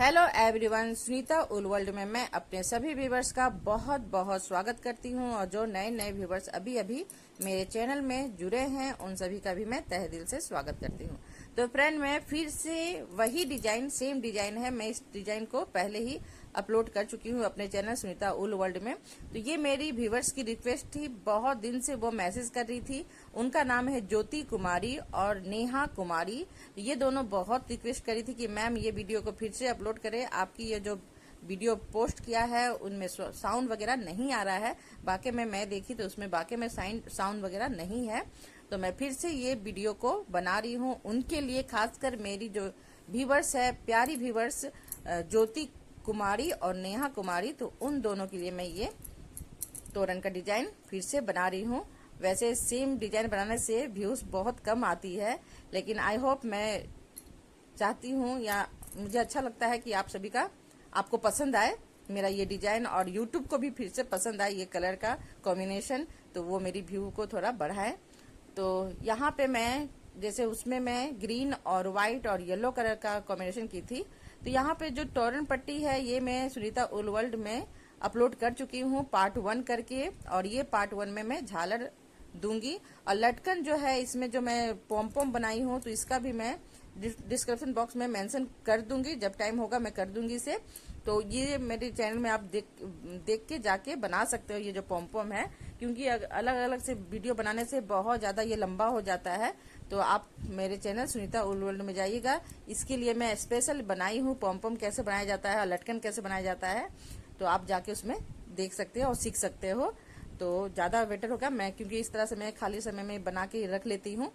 Hello everyone, Sunita उल world में मैं अपने सभी व्यूवर्स का बहुत बहुत स्वागत करती हूं और जो नए नए व्यूवर्स अभी अभी मेरे चैनल में जुड़े हैं उन सभी का भी मैं तहे दिल से स्वागत करती हूं। तो फ्रेंड, मैं फिर से वही डिजाइन, सेम डिजाइन है, मैं इस डिजाइन को पहले ही अपलोड कर चुकी हूँ अपने चैनल सुनीता उल वर्ल्ड में। तो ये मेरी व्यूवर्स की रिक्वेस्ट थी, बहुत दिन से वो मैसेज कर रही थी। उनका नाम है ज्योति कुमारी और नेहा कुमारी। ये दोनों बहुत रिक्वेस्ट करी थी कि मैम ये वीडियो को फिर से अपलोड करें। आपकी ये जो वीडियो पोस्ट किया है उनमें साउंड वगैरह नहीं आ रहा है। बाकी में मैं देखी तो उसमें बाकी में साउंड वगैरह नहीं है। तो मैं फिर से ये वीडियो को बना रही हूँ उनके लिए, खासकर मेरी जो व्यूवर्स है, प्यारी व्यूवर्स ज्योति कुमारी और नेहा कुमारी, तो उन दोनों के लिए मैं ये तोरण का डिजाइन फिर से बना रही हूँ। वैसे सेम डिजाइन बनाने से व्यूज बहुत कम आती है, लेकिन आई होप, मैं चाहती हूँ या मुझे अच्छा लगता है कि आप सभी का आपको पसंद आए मेरा ये डिजाइन, और यूट्यूब को भी फिर से पसंद आए ये कलर का कॉम्बिनेशन, तो वो मेरी व्यू को थोड़ा बढ़ाए। तो यहाँ पे मैं जैसे उसमें मैं ग्रीन और व्हाइट और येलो कलर का कॉम्बिनेशन की थी, तो यहाँ पे जो तोरण पट्टी है ये मैं सुनीता उल वर्ल्ड में अपलोड कर चुकी हूँ पार्ट 1 करके, और ये पार्ट 1 में मैं झालर दूंगी। और लटकन जो है इसमें जो मैं पॉम पॉम बनाई हूँ, तो इसका भी मैं डिस्क्रिप्शन बॉक्स में मेंशन कर दूंगी, जब टाइम होगा मैं कर दूंगी इसे। तो ये मेरे चैनल में आप देख के जाके बना सकते हो ये जो पॉम पॉम है, क्योंकि अलग अलग से वीडियो बनाने से बहुत ज्यादा ये लंबा हो जाता है। तो आप मेरे चैनल सुनीता उल वर्ल्ड में जाइएगा, इसके लिए मैं स्पेशल बनाई हूँ पॉम पॉम कैसे बनाया जाता है, लटकन कैसे बनाया जाता है, तो आप जाके उसमें देख सकते हो और सीख सकते हो, तो ज्यादा बेटर होगा। मैं क्योंकि इस तरह से मैं खाली समय में बना के रख लेती हूँ।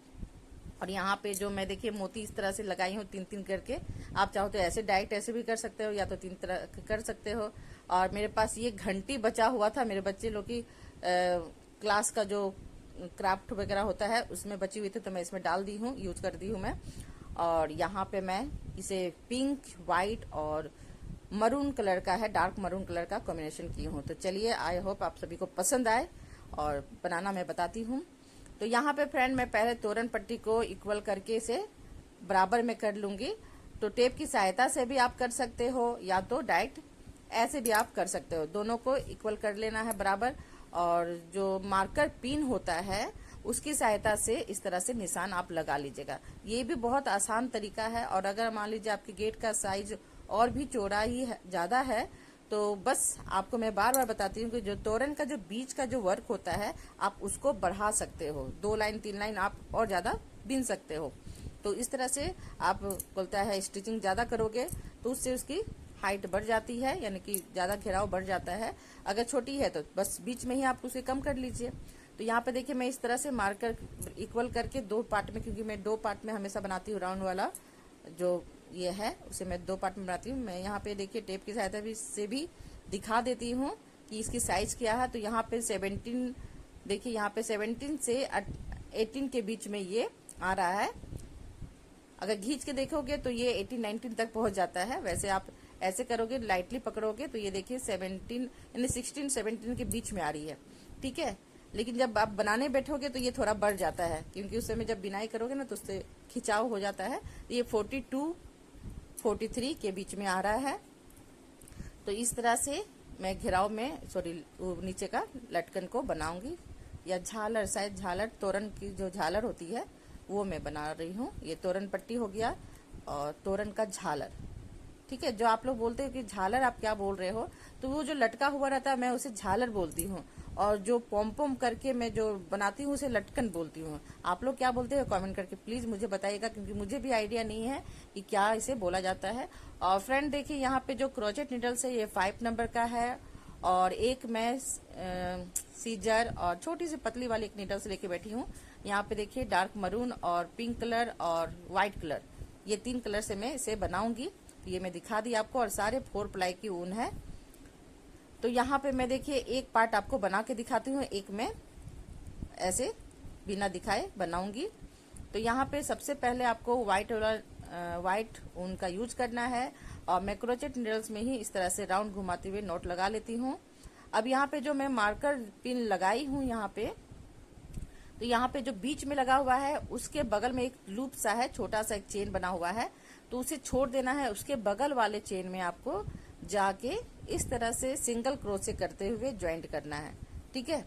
और यहाँ पे जो मैं देखिए मोती इस तरह से लगाई हूँ 3-3 करके, आप चाहो तो ऐसे डायरेक्ट ऐसे भी कर सकते हो या तो 3 तरह कर सकते हो। और मेरे पास ये घंटी बचा हुआ था, मेरे बच्चे लोग की क्लास का जो क्राफ्ट वगैरह होता है उसमें बची हुई थी, तो मैं इसमें डाल दी हूँ, यूज कर दी हूँ मैं। और यहाँ पे मैं इसे पिंक, व्हाइट और मरून कलर का है, डार्क मरून कलर का कॉम्बिनेशन की हूँ। तो चलिए, आई होप आप सभी को पसंद आए और बनाना मैं बताती हूँ। तो यहाँ पे फ्रेंड मैं पहले तोरण पट्टी को इक्वल करके इसे बराबर में कर लूंगी। तो टेप की सहायता से भी आप कर सकते हो या तो डायरेक्ट ऐसे भी आप कर सकते हो, दोनों को इक्वल कर लेना है बराबर। और जो मार्कर पिन होता है उसकी सहायता से इस तरह से निशान आप लगा लीजिएगा। ये भी बहुत आसान तरीका है। और अगर मान लीजिए आपके गेट का साइज और भी चौड़ाई ज्यादा है, तो बस आपको मैं बार बार बताती हूँ कि जो तोरण का जो बीच का जो वर्क होता है आप उसको बढ़ा सकते हो, 2 लाइन 3 लाइन आप और ज्यादा बिन सकते हो। तो इस तरह से आप बोलता है स्टिचिंग ज्यादा करोगे तो उससे उसकी हाइट बढ़ जाती है, यानी कि ज्यादा घेराव बढ़ जाता है। अगर छोटी है तो बस बीच में ही आप उसे कम कर लीजिए। तो यहाँ पे देखिए मैं इस तरह से मार्कर इक्वल करके 2 पार्ट में, क्योंकि मैं 2 पार्ट में हमेशा बनाती हूँ, राउंड वाला जो ये है उसे मैं 2 पार्ट में बनाती हूँ। मैं यहाँ पे देखिए टेप की सहायता से भी दिखा देती हूँ कि इसकी साइज क्या है। तो यहाँ पे 17, देखिए यहाँ पे 17 से 18 के बीच में ये आ रहा है। अगर खींच के देखोगे तो ये 18-19 तक पहुंच जाता है। वैसे आप ऐसे करोगे, लाइटली पकड़ोगे तो ये देखिए 17 यानी 16-17 के बीच में आ रही है, ठीक है। लेकिन जब आप बनाने बैठोगे तो ये थोड़ा बढ़ जाता है, क्योंकि उस समय जब बिनाई करोगे ना तो उससे खिंचाव हो जाता है। तो ये 42-43 के बीच में आ रहा है। तो इस तरह से मैं घेराव में नीचे का लटकन को बनाऊंगी, या झालर, शायद झालर, तोरण की जो झालर होती है वो मैं बना रही हूँ। ये तोरण पट्टी हो गया और तोरण का झालर, ठीक है। जो आप लोग बोलते हो कि झालर आप क्या बोल रहे हो, तो वो जो लटका हुआ रहता है मैं उसे झालर बोलती हूँ, और जो पॉम पॉम करके मैं जो बनाती हूँ उसे लटकन बोलती हूँ। आप लोग क्या बोलते हो कमेंट करके प्लीज मुझे बताइएगा, क्योंकि मुझे भी आइडिया नहीं है कि क्या इसे बोला जाता है। और फ्रेंड देखिए यहाँ पे जो क्रोचेट नीडल्स है ये 5 नंबर का है, और एक मैं सीजर और छोटी सी पतली वाली एक नीडल से लेके बैठी हूँ। यहाँ पे देखिए डार्क मरून और पिंक कलर और व्हाइट कलर, ये 3 कलर से मैं इसे बनाऊंगी। ये मैं दिखा दी आपको, और सारे 4 प्लाई की ऊन है। तो यहाँ पे मैं देखिए एक पार्ट आपको बना के दिखाती हूँ, एक मैं ऐसे बिना दिखाए बनाऊंगी। तो यहाँ पे सबसे पहले आपको व्हाइट ऊन का यूज करना है, और मैं क्रोचेट नीडल्स में ही इस तरह से राउंड घुमाते हुए नोट लगा लेती हूँ। अब यहाँ पे जो मैं मार्कर पिन लगाई हूँ यहाँ पे, तो यहाँ पे जो बीच में लगा हुआ है उसके बगल में एक लूप सा है, छोटा सा एक चेन बना हुआ है। तो उसे छोड़ देना है। उसके बगल वाले चेन में आपको जाके इस तरह से सिंगल क्रोशे करते हुए ज्वाइंट करना है। ठीक है,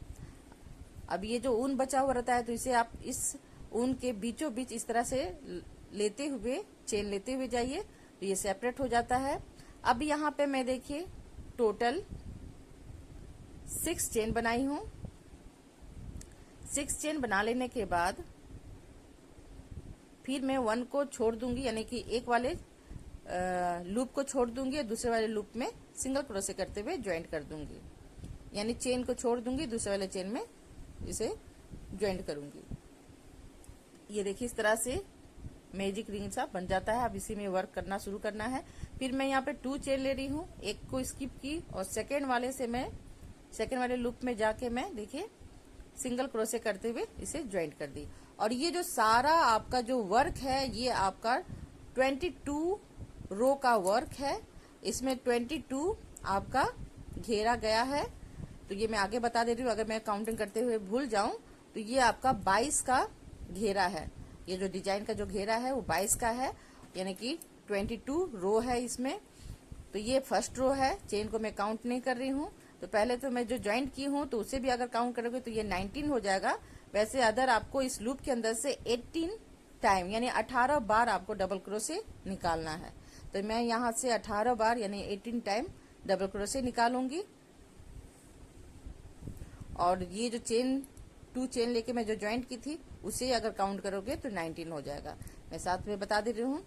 अब ये जो ऊन बचा हुआ रहता है तो इसे आप इस ऊन के बीचों बीच इस तरह से लेते हुए चेन लेते हुए जाइए तो ये सेपरेट हो जाता है। अब यहाँ पे मैं देखिए टोटल 6 चेन बनाई हूँ। 6 चेन बना लेने के बाद फिर मैं 1 को छोड़ दूंगी, यानी कि एक वाले लूप को छोड़ दूंगी और दूसरे वाले लूप में सिंगल क्रोशे करते हुए ज्वाइंट कर दूंगी, यानी चेन को छोड़ दूंगी, दूसरे वाले चेन में इसे ज्वाइंट करूंगी। ये देखिए इस तरह से मैजिक रिंग सा बन जाता है। अब इसी में वर्क करना शुरू करना है। फिर मैं यहाँ पे 2 चेन ले रही हूँ, एक को स्किप की और सेकेंड वाले से मैं सेकेंड वाले लूप में जाके मैं देखिए सिंगल क्रोशे करते हुए इसे ज्वाइंट कर दी। और ये जो सारा आपका जो वर्क है ये आपका 22 रो का वर्क है। इसमें 22 आपका घेरा गया है। तो ये मैं आगे बता दे रही हूँ, अगर मैं काउंटिंग करते हुए भूल जाऊं तो ये आपका 22 का घेरा है। ये जो डिजाइन का जो घेरा है वो 22 का है, यानी कि 22 रो है इसमें। तो ये फर्स्ट रो है, चेन को मैं काउंट नहीं कर रही हूँ। तो पहले तो मैं जो ज्वाइंट की हूँ तो उसे भी अगर काउंट करोगे तो ये 19 हो जाएगा। वैसे अदर आपको इस लूप के अंदर से 18 टाइम यानी 18 बार आपको डबल क्रोशे निकालना है। तो मैं यहाँ से 18 बार यानी 18 टाइम डबल क्रोशे निकालूंगी। और ये जो चेन 2 चेन लेके मैं जो ज्वाइंट की थी उसे अगर काउंट करोगे तो 19 हो जाएगा। मैं साथ में बता दे रही हूँ,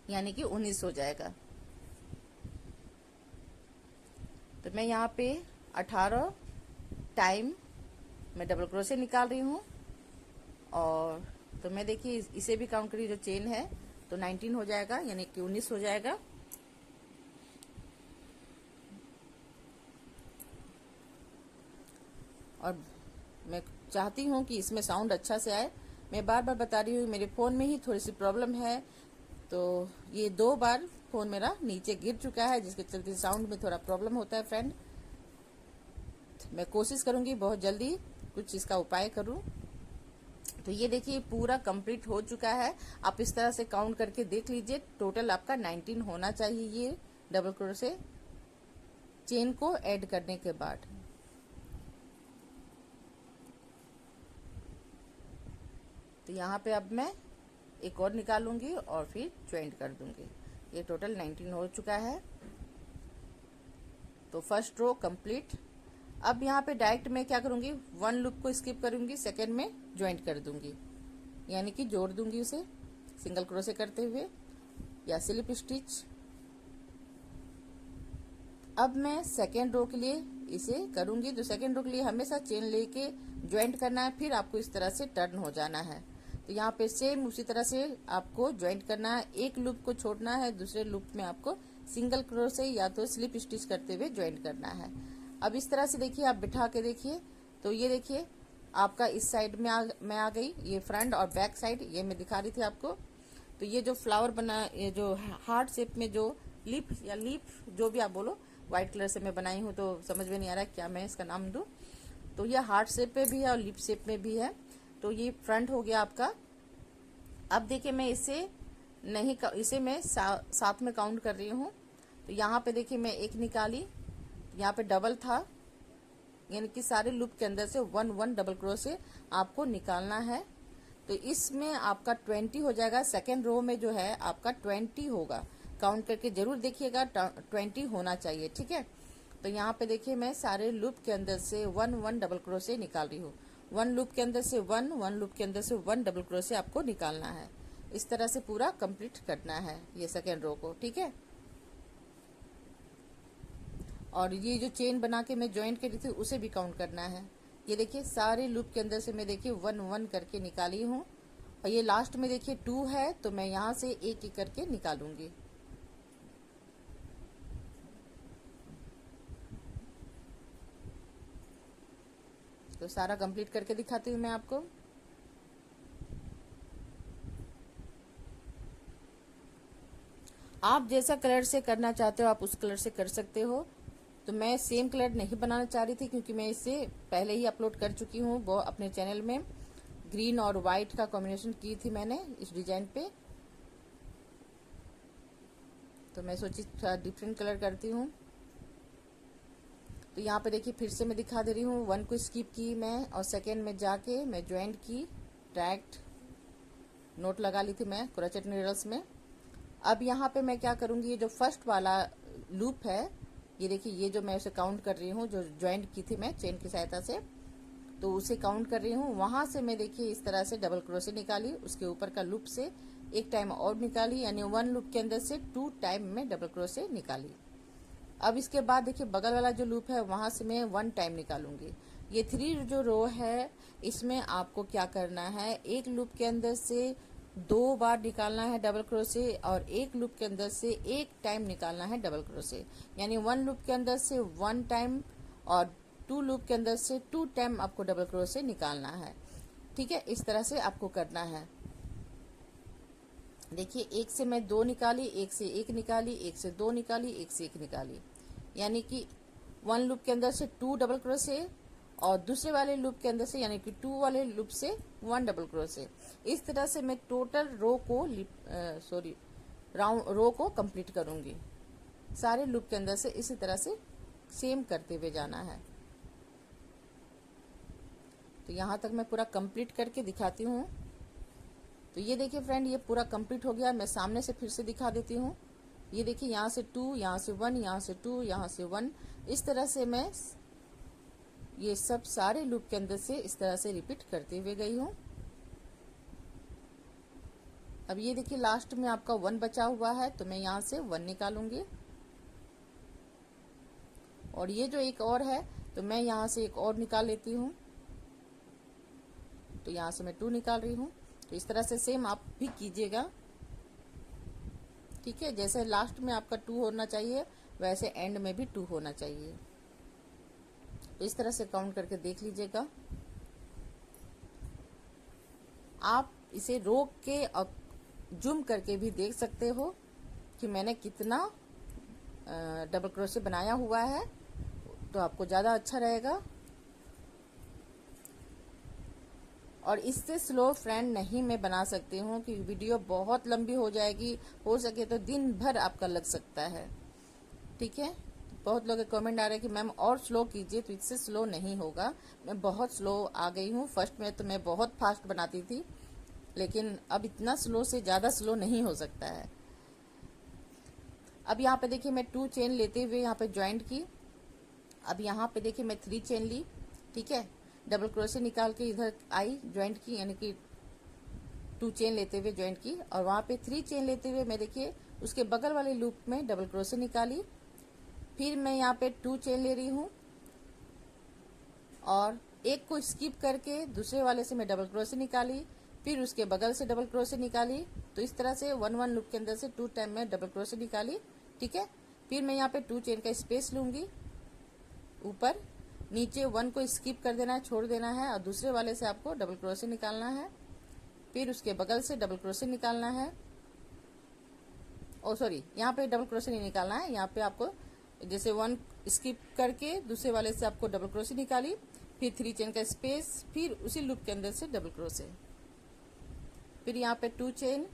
यानी कि 19 हो जाएगा। तो मैं यहाँ पे 18 टाइम मैं डबल क्रोशे निकाल रही हूँ। और तो मैं देखिए इसे भी काउंट करी, जो चेन है तो 19 हो जाएगा, यानी कि 19 हो जाएगा। और मैं चाहती हूँ कि इसमें साउंड अच्छा से आए। मैं बार बार बता रही हूँ मेरे फ़ोन में ही थोड़ी सी प्रॉब्लम है, तो ये 2 बार फ़ोन मेरा नीचे गिर चुका है जिसके चलते साउंड में थोड़ा प्रॉब्लम होता है फ्रेंड। मैं कोशिश करूँगी बहुत जल्दी कुछ इसका उपाय करूँ। तो ये देखिए पूरा कंप्लीट हो चुका है। आप इस तरह से काउंट करके देख लीजिए, टोटल आपका 19 होना चाहिए ये डबल क्रोशे चेन को ऐड करने के बाद। तो यहाँ पे अब मैं एक और निकालूंगी और फिर ज्वाइंट कर दूंगी। ये टोटल 19 हो चुका है। तो फर्स्ट रो कंप्लीट। अब यहाँ पे डायरेक्ट मैं क्या करूंगी, 1 लूप को स्किप करूंगी, सेकेंड में ज्वाइंट कर दूंगी, यानी कि जोड़ दूंगी उसे सिंगल क्रोशे करते हुए या स्लिप स्टिच। अब मैं सेकेंड रो के लिए इसे करूंगी। तो सेकेंड रो के लिए हमेशा चेन लेके ज्वाइंट करना है, फिर आपको इस तरह से टर्न हो जाना है। तो यहाँ पे सेम उसी तरह से आपको ज्वाइंट करना है। एक लूप को छोड़ना है, दूसरे लूप में आपको सिंगल क्रोशे या तो स्लिप स्टिच करते हुए ज्वाइंट करना है। अब इस तरह से देखिए, आप बिठा के देखिए। तो ये देखिए आपका इस साइड में मैं आ गई, ये फ्रंट और बैक साइड ये मैं दिखा रही थी आपको। तो ये जो फ्लावर बना, ये जो हार्ट शेप में जो लिप या लीफ जो भी आप बोलो, व्हाइट कलर से मैं बनाई हूँ तो समझ में नहीं आ रहा है क्या मैं इसका नाम दूँ। तो ये हार्ट शेप में भी है और लिप शेप में भी है। तो ये फ्रंट हो गया आपका। अब देखिए मैं इसे मैं साथ में काउंट कर रही हूँ। तो यहाँ पे देखिए मैं एक निकाली, यहाँ पे डबल था, यानी कि सारे लूप के अंदर से 1 डबल क्रोशे आपको निकालना है। तो इसमें आपका 20 हो जाएगा। सेकेंड रो में जो है आपका 20 होगा। काउंट करके जरूर देखिएगा, 20 होना चाहिए, ठीक है। तो यहाँ पे देखिए मैं सारे लूप के अंदर से 1 डबल क्रोशे निकाल रही हूँ। 1 लूप के अंदर से 1 लूप के अंदर से 1 डबल क्रोशे आपको निकालना है। इस तरह से पूरा कंप्लीट करना है ये सेकेंड रो को, ठीक है। और ये जो चेन बना के मैं ज्वाइंट करी थी उसे भी काउंट करना है। ये देखिए सारे लूप के अंदर से मैं देखिए 1 करके निकाली हूँ। और ये लास्ट में देखिए 2 है, तो मैं यहाँ से एक करके निकालूंगी। तो सारा कंप्लीट करके दिखाती हूँ मैं आपको। आप जैसा कलर से करना चाहते हो आप उस कलर से कर सकते हो। तो मैं सेम कलर नहीं बनाना चाह रही थी क्योंकि मैं इसे पहले ही अपलोड कर चुकी हूँ वो अपने चैनल में। ग्रीन और वाइट का कॉम्बिनेशन की थी मैंने इस डिजाइन पे। तो मैं सोची थोड़ा डिफरेंट कलर करती हूँ। तो यहाँ पे देखिए फिर से मैं दिखा दे रही हूँ, 1 को स्किप की मैं और सेकेंड में जाके मैं ज्वाइंट की, डायरेक्ट नोट लगा ली थी मैं क्रोचेट नीडल्स में। अब यहाँ पे मैं क्या करूँगी, ये जो फर्स्ट वाला लूप है, ये देखिए ये जो मैं उसे काउंट कर रही हूँ, जो ज्वाइंट की थी मैं चेन की सहायता से, तो उसे काउंट कर रही हूँ। वहां से मैं देखिए इस तरह से डबल क्रोशे निकाली, उसके ऊपर का लूप से एक टाइम और निकाली, यानी 1 लूप के अंदर से 2 टाइम में डबल क्रोशे निकाली। अब इसके बाद देखिए बगल वाला जो लूप है वहां से मैं 1 टाइम निकालूंगी। ये 3 जो रो है इसमें आपको क्या करना है, एक लूप के अंदर से 2 बार निकालना है डबल क्रोशे और एक लूप के अंदर से एक टाइम निकालना है डबल क्रोशे, यानी 1 लूप के अंदर से 1 टाइम और 2 लूप के अंदर से 2 टाइम आपको डबल क्रोशे निकालना है। ठीक है, इस तरह से आपको करना है। देखिए एक से मैं 2 निकाली, एक से 1 निकाली, एक से 2 निकाली, एक से 1 निकाली, यानी कि 1 लूप के अंदर से 2 डबल क्रोशे और दूसरे वाले लूप के अंदर से यानी कि 2 वाले लूप से 1 डबल क्रोशे। इस तरह से मैं टोटल रो को राउंड रो को कंप्लीट करूंगी। सारे लूप के अंदर से इसी तरह से सेम करते हुए जाना है। तो यहाँ तक मैं पूरा कंप्लीट करके दिखाती हूँ। तो ये देखिए फ्रेंड, ये पूरा कंप्लीट हो गया। मैं सामने से फिर से दिखा देती हूँ। ये देखिए यहाँ से 2, यहाँ से 1, यहाँ से 2, यहाँ से 1, इस तरह से मैं ये सब सारे लूप के अंदर से इस तरह से रिपीट करते हुए गई हूँ। अब ये देखिए लास्ट में आपका 1 बचा हुआ है, तो मैं यहाँ से 1 निकालूंगी और ये जो एक और है तो मैं यहाँ से एक और निकाल लेती हूँ। तो यहाँ से मैं 2 निकाल रही हूँ। तो इस तरह से सेम आप भी कीजिएगा। ठीक है, जैसे लास्ट में आपका 2 होना चाहिए वैसे एंड में भी 2 होना चाहिए। तो इस तरह से काउंट करके देख लीजिएगा। आप इसे रोक के और जूम करके भी देख सकते हो कि मैंने कितना डबल क्रोशे बनाया हुआ है, तो आपको ज़्यादा अच्छा रहेगा। और इससे स्लो फ्रेंड नहीं मैं बना सकती हूँ कि वीडियो बहुत लंबी हो जाएगी, हो सके तो दिन भर आपका लग सकता है। ठीक है, बहुत लोग कमेंट आ रहे हैं कि मैम और स्लो कीजिए, तो इससे स्लो नहीं होगा। मैं बहुत स्लो आ गई हूँ। फर्स्ट में तो मैं बहुत फास्ट बनाती थी, लेकिन अब इतना स्लो से ज़्यादा स्लो नहीं हो सकता है। अब यहाँ पे देखिए मैं 2 चेन लेते हुए यहाँ पे ज्वाइंट की। अब यहाँ पे देखिए मैं 3 चेन ली। ठीक है, डबल क्रोशे निकाल के इधर आई, ज्वाइंट की, यानी कि 2 चेन लेते हुए ज्वाइंट की और वहाँ पे 3 चेन लेते हुए मैं देखिए उसके बगल वाले लूप में डबल क्रोशे निकाली। फिर मैं यहाँ पे 2 चेन ले रही हूँ और एक को स्किप करके दूसरे वाले से मैं डबल क्रोशे निकाली, फिर उसके बगल से डबल क्रोशे निकाली। तो इस तरह से 1 लूप के अंदर से 2 टाइम में डबल क्रोशे निकाली। ठीक है, फिर मैं यहाँ पे 2 चेन का स्पेस लूंगी, ऊपर नीचे 1 को स्किप कर देना है, छोड़ देना है और दूसरे वाले से आपको डबल क्रोशे निकालना है। फिर उसके बगल से डबल क्रोशे निकालना है। सॉरी, यहाँ पे डबल क्रोशे नहीं निकालना है, यहाँ पे आपको जैसे 1 स्किप करके दूसरे वाले से आपको डबल क्रोशे निकाली, फिर 3 चेन का स्पेस, फिर उसी लूप के अंदर से डबल क्रोशे, फिर यहाँ पे 2 चेन।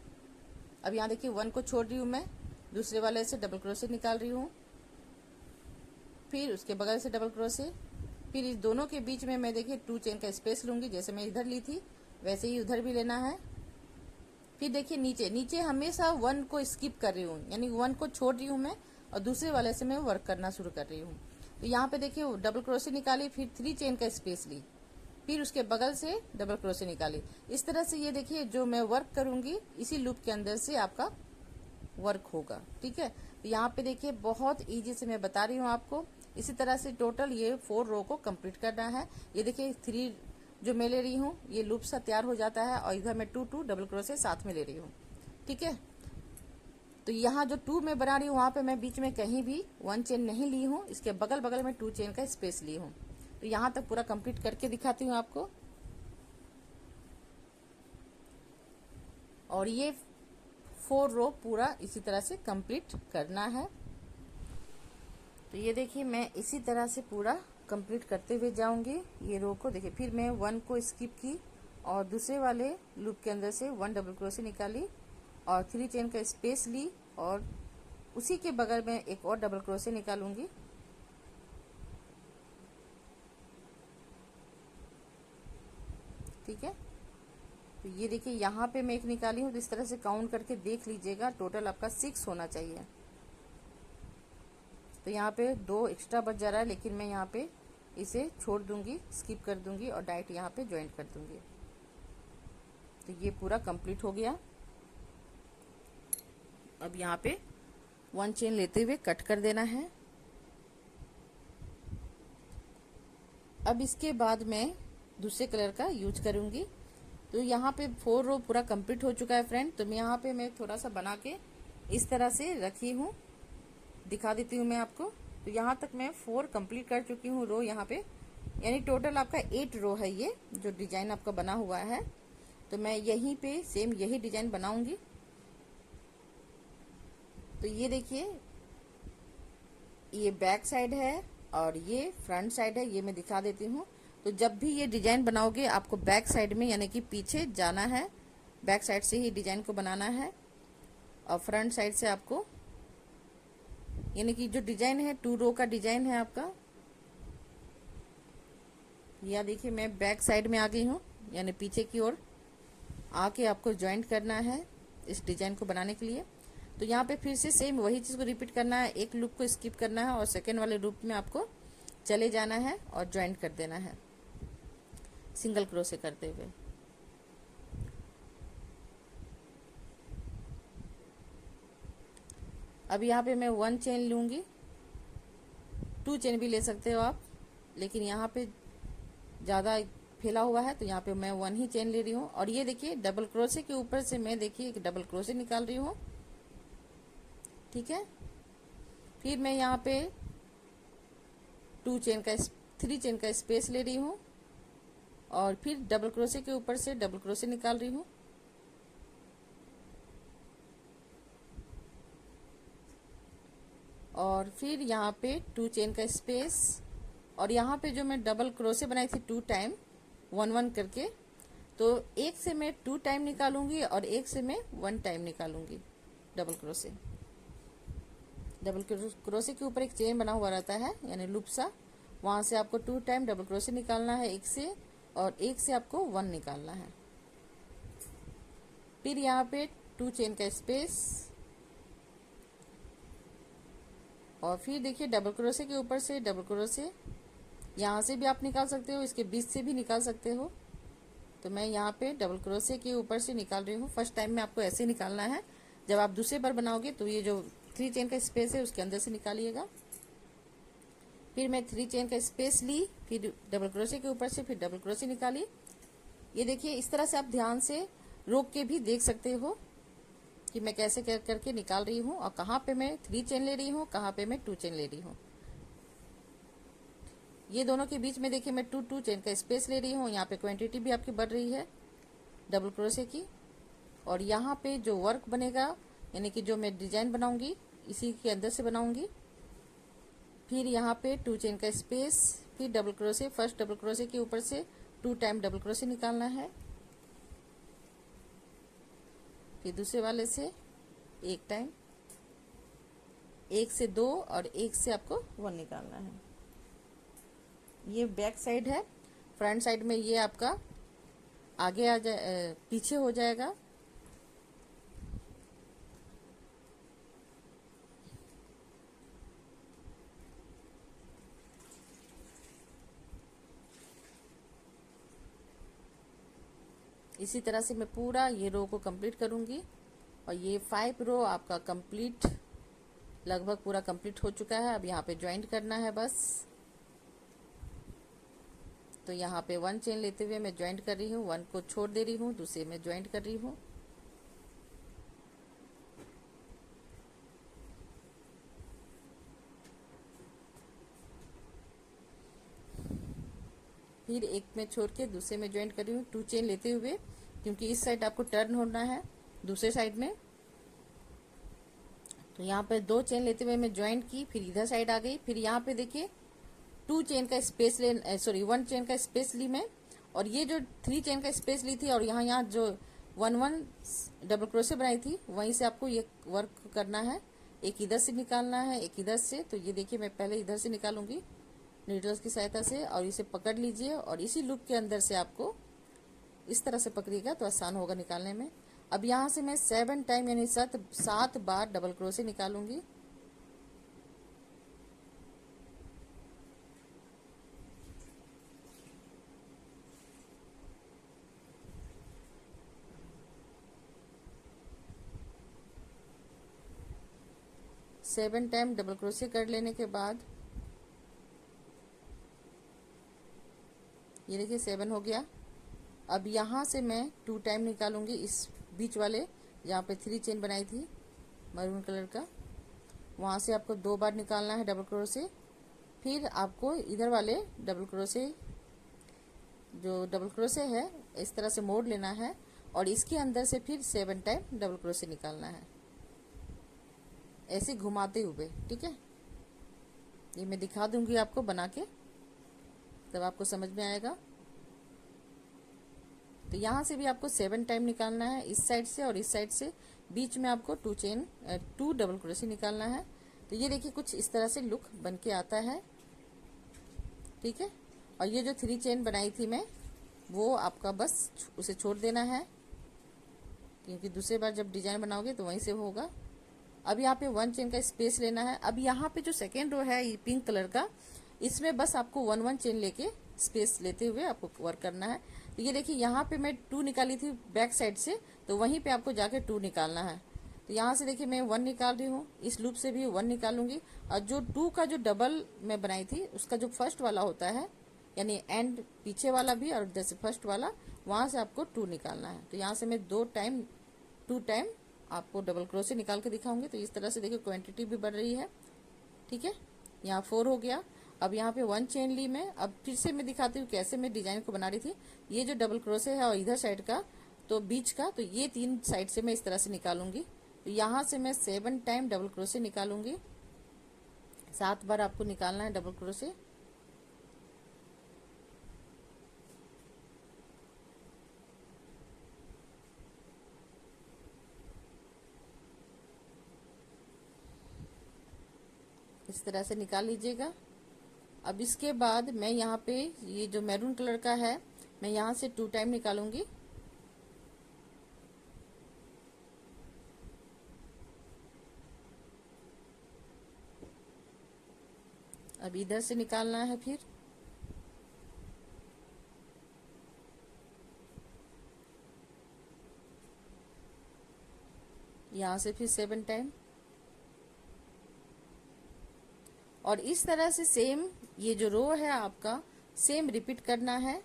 अब यहाँ देखिए 1 को छोड़ रही हूँ मैं, दूसरे वाले से डबल क्रोशे निकाल रही हूँ, फिर उसके बगल से डबल क्रोशे, फिर इस दोनों के बीच में मैं देखिए 2 चेन का स्पेस लूंगी, जैसे मैं इधर ली थी वैसे ही उधर भी लेना है। फिर देखिए नीचे हमेशा 1 को स्किप कर रही हूँ, यानी 1 को छोड़ रही हूँ मैं और दूसरे वाले से मैं वर्क करना शुरू कर रही हूँ। तो यहाँ पे देखिए डबल क्रोशे निकाली, फिर 3 चेन का स्पेस ली, फिर उसके बगल से डबल क्रोशे निकाली। इस तरह से ये देखिए जो मैं वर्क करूंगी इसी लूप के अंदर से आपका वर्क होगा। ठीक है, तो यहाँ पे देखिए बहुत इजी से मैं बता रही हूँ आपको। इसी तरह से टोटल ये 4 रो को कंप्लीट करना है। ये देखिए 3 जो मैं ले रही हूँ ये लूप सा तैयार हो जाता है और इधर मैं 2 डबल क्रोशे साथ में ले रही हूँ। ठीक है, तो यहाँ जो 2 मैं बना रही हूँ वहां पे मैं बीच में कहीं भी 1 चेन नहीं ली हूँ, इसके बगल बगल में 2 चेन का स्पेस ली हूँ। तो यहाँ तक पूरा कंप्लीट करके दिखाती हूँ आपको। और ये 4 रो पूरा इसी तरह से कंप्लीट करना है। तो ये देखिए मैं इसी तरह से पूरा कंप्लीट करते हुए जाऊंगी ये रो को। देखिए फिर मैं 1 को स्किप की और दूसरे वाले लूप के अंदर से 1 डबल क्रोशे निकाली और 3 चेन का स्पेस ली और उसी के बगल में एक और डबल क्रोशे निकालूंगी। ठीक है, तो ये देखिए यहाँ पे मैं एक निकाली हूँ, तो इस तरह से काउंट करके देख लीजिएगा, टोटल आपका 6 होना चाहिए। तो यहाँ पे 2 एक्स्ट्रा बच जा रहा है, लेकिन मैं यहाँ पे इसे छोड़ दूंगी, स्किप कर दूंगी और डायरेक्ट यहाँ पे ज्वाइंट कर दूंगी। तो ये पूरा कंप्लीट हो गया। अब यहाँ पे 1 चेन लेते हुए कट कर देना है। अब इसके बाद मैं दूसरे कलर का यूज करूंगी। तो यहाँ पे 4 रो पूरा कंप्लीट हो चुका है फ्रेंड। तो यहाँ पे मैं थोड़ा सा बना के इस तरह से रखी हूँ, दिखा देती हूँ मैं आपको। तो यहाँ तक मैं 4 कंप्लीट कर चुकी हूँ रो यहाँ पे, यानी टोटल आपका 8 रो है ये जो डिजाइन आपका बना हुआ है। तो मैं यहीं पे सेम यही डिजाइन बनाऊंगी। तो ये देखिए, ये बैक साइड है और ये फ्रंट साइड है, ये मैं दिखा देती हूँ। तो जब भी ये डिजाइन बनाओगे आपको बैक साइड में यानी कि पीछे जाना है, बैक साइड से ही डिजाइन को बनाना है। और फ्रंट साइड से आपको यानी कि जो डिजाइन है 2 रो का डिजाइन है आपका। यह देखिए मैं बैक साइड में आ गई हूँ, यानी पीछे की ओर आके आपको ज्वाइंट करना है इस डिजाइन को बनाने के लिए। तो यहाँ पे फिर से सेम वही चीज को रिपीट करना है, एक लूप को स्किप करना है और सेकेंड वाले लूप में आपको चले जाना है और ज्वाइंट कर देना है सिंगल क्रोशे करते हुए। अब यहाँ पे मैं 1 चेन लूंगी, 2 चेन भी ले सकते हो आप, लेकिन यहाँ पे ज्यादा फैला हुआ है तो यहाँ पे मैं 1 ही चेन ले रही हूँ। और ये देखिए डबल क्रोशे के ऊपर से मैं देखिए एक डबल क्रोशे निकाल रही हूँ। ठीक है, फिर मैं यहाँ पे 3 चेन का स्पेस ले रही हूँ और फिर डबल क्रोशे के ऊपर से डबल क्रोशे निकाल रही हूँ। और फिर यहाँ पे 2 चेन का स्पेस, और यहाँ पे जो मैं डबल क्रोशे बनाई थी 2 टाइम 1-1 करके, तो एक से मैं 2 टाइम निकालूंगी और एक से मैं 1 टाइम निकालूंगी डबल क्रोशे। डबल क्रोशे के ऊपर एक चेन बना हुआ रहता है यानी लूप सा, वहां से आपको 2 टाइम डबल क्रोशे निकालना है एक से, और एक से आपको 1 निकालना है। फिर यहाँ पे 2 चेन का स्पेस, और फिर देखिए डबल क्रोशे के ऊपर से डबल क्रोशे, यहाँ से भी आप निकाल सकते हो, इसके बीच से भी निकाल सकते हो। तो मैं यहाँ पे डबल क्रोशे के ऊपर से निकाल रही हूँ। फर्स्ट टाइम में आपको ऐसे निकालना है, जब आप दूसरे बार बनाओगे तो ये जो 3 चेन का स्पेस है उसके अंदर से निकालिएगा। फिर मैं 3 चेन का स्पेस ली, फिर डबल क्रोशे के ऊपर से फिर डबल क्रोशे निकाली। ये देखिए इस तरह से आप ध्यान से रोक के भी देख सकते हो कि मैं कैसे करके निकाल रही हूँ और कहाँ पे मैं 3 चेन ले रही हूँ, कहाँ पे मैं 2 चेन ले रही हूँ। ये दोनों के बीच में देखिए मैं 2 चेन का स्पेस ले रही हूँ। यहाँ पे क्वांटिटी भी आपकी बढ़ रही है डबल क्रोशे की। और यहाँ पे जो वर्क बनेगा यानी कि जो मैं डिजाइन बनाऊंगी इसी के अंदर से बनाऊंगी। फिर यहाँ पे 2 चेन का स्पेस, फिर double crochet, first double crochet के ऊपर से 2 टाइम डबल क्रोशे निकालना है, फिर दूसरे वाले से 1 टाइम, 1 से 2 और 1 से आपको 1 निकालना है। ये बैक साइड है। फ्रंट साइड में ये आपका आगे आ जाए, पीछे हो जाएगा। इसी तरह से मैं पूरा ये रो को कंप्लीट करूंगी और ये 5 रो आपका कंप्लीट, लगभग पूरा कंप्लीट हो चुका है। अब यहाँ पे ज्वाइंट करना है बस। तो यहाँ पे 1 चेन लेते हुए मैं ज्वाइंट कर रही हूँ, 1 को छोड़ दे रही हूँ, दूसरे में ज्वाइंट कर रही हूँ। फिर एक में छोड़ के दूसरे में ज्वाइंट कर रही हूँ 2 चेन लेते हुए, क्योंकि इस साइड आपको टर्न होना है दूसरे साइड में। तो यहाँ पे 2 चेन लेते हुए मैं ज्वाइंट की, फिर इधर साइड आ गई। फिर यहाँ पे देखिए 2 चेन का स्पेस 1 चेन का स्पेस ली मैं, और ये जो 3 चेन का स्पेस ली थी और यहाँ जो 1-1 डबल क्रोशे बनाई थी वहीं से आपको ये वर्क करना है। एक इधर से निकालना है, एक इधर से। तो ये देखिए मैं पहले इधर से निकालूंगी नीडल्स की सहायता से, और इसे पकड़ लीजिए और इसी लूप के अंदर से आपको इस तरह से पकड़िएगा तो आसान होगा निकालने में। अब यहाँ से मैं 7 टाइम यानी 7 बार डबल क्रोशे निकालूंगी। सेवन टाइम डबल क्रोशे कर लेने के बाद ये देखिए 7 हो गया। अब यहाँ से मैं 2 टाइम निकालूंगी इस बीच वाले जहाँ पे 3 चेन बनाई थी मरून कलर का, वहाँ से आपको 2 बार निकालना है डबल क्रोशे। फिर आपको इधर वाले डबल क्रोशे, जो डबल क्रोशे है, इस तरह से मोड़ लेना है और इसके अंदर से फिर 7 टाइम डबल क्रोशे निकालना है, ऐसे घुमाते हुए। ठीक है, ये मैं दिखा दूंगी आपको बना के, तब आपको समझ में आएगा। तो यहाँ से भी आपको 7 टाइम निकालना है इस साइड से, और इस साइड से बीच में आपको 2 डबल क्रोशे निकालना है। तो ये देखिए कुछ इस तरह से लुक बन के आता है। ठीक है, और ये जो 3 चेन बनाई थी मैं, वो आपका बस उसे छोड़ देना है, क्योंकि दूसरी बार जब डिजाइन बनाओगे तो वहीं से होगा। अब यहाँ पे 1 चेन का स्पेस लेना है। अब यहाँ पे जो सेकेंड रो है ये पिंक कलर का, इसमें बस आपको 1 चेन लेके स्पेस लेते हुए आपको वर्क करना है। तो ये देखिए यहाँ पे मैं 2 निकाली थी बैक साइड से, तो वहीं पे आपको जाके 2 निकालना है। तो यहाँ से देखिए मैं 1 निकाल रही हूँ, इस लूप से भी 1 निकालूंगी, और जो 2 का जो डबल मैं बनाई थी उसका जो फर्स्ट वाला होता है, यानी एंड पीछे वाला भी और जैसे फर्स्ट वाला, वहां से आपको 2 निकालना है। तो यहाँ से मैं 2 टाइम आपको डबल क्रोशे निकाल के दिखाऊंगी। तो इस तरह से देखिए क्वांटिटी भी बढ़ रही है। ठीक है, यहाँ 4 हो गया। अब यहाँ पे 1 चेन ली मैं। अब फिर से मैं दिखाती हूँ कैसे मैं डिजाइन को बना रही थी। ये जो डबल क्रोशे है और इधर साइड का तो बीच का, तो ये 3 साइड से मैं इस तरह से निकालूंगी। तो यहाँ से मैं 7 टाइम डबल क्रोशे निकालूंगी। 7 बार आपको निकालना है डबल क्रोशे। इस तरह से निकाल लीजिएगा। अब इसके बाद मैं यहाँ पे ये जो मैरून कलर का है, मैं यहाँ से 2 टाइम निकालूंगी। अब इधर से निकालना है, फिर यहाँ से फिर 7 टाइम, और इस तरह से सेम ये जो रो है आपका सेम रिपीट करना है,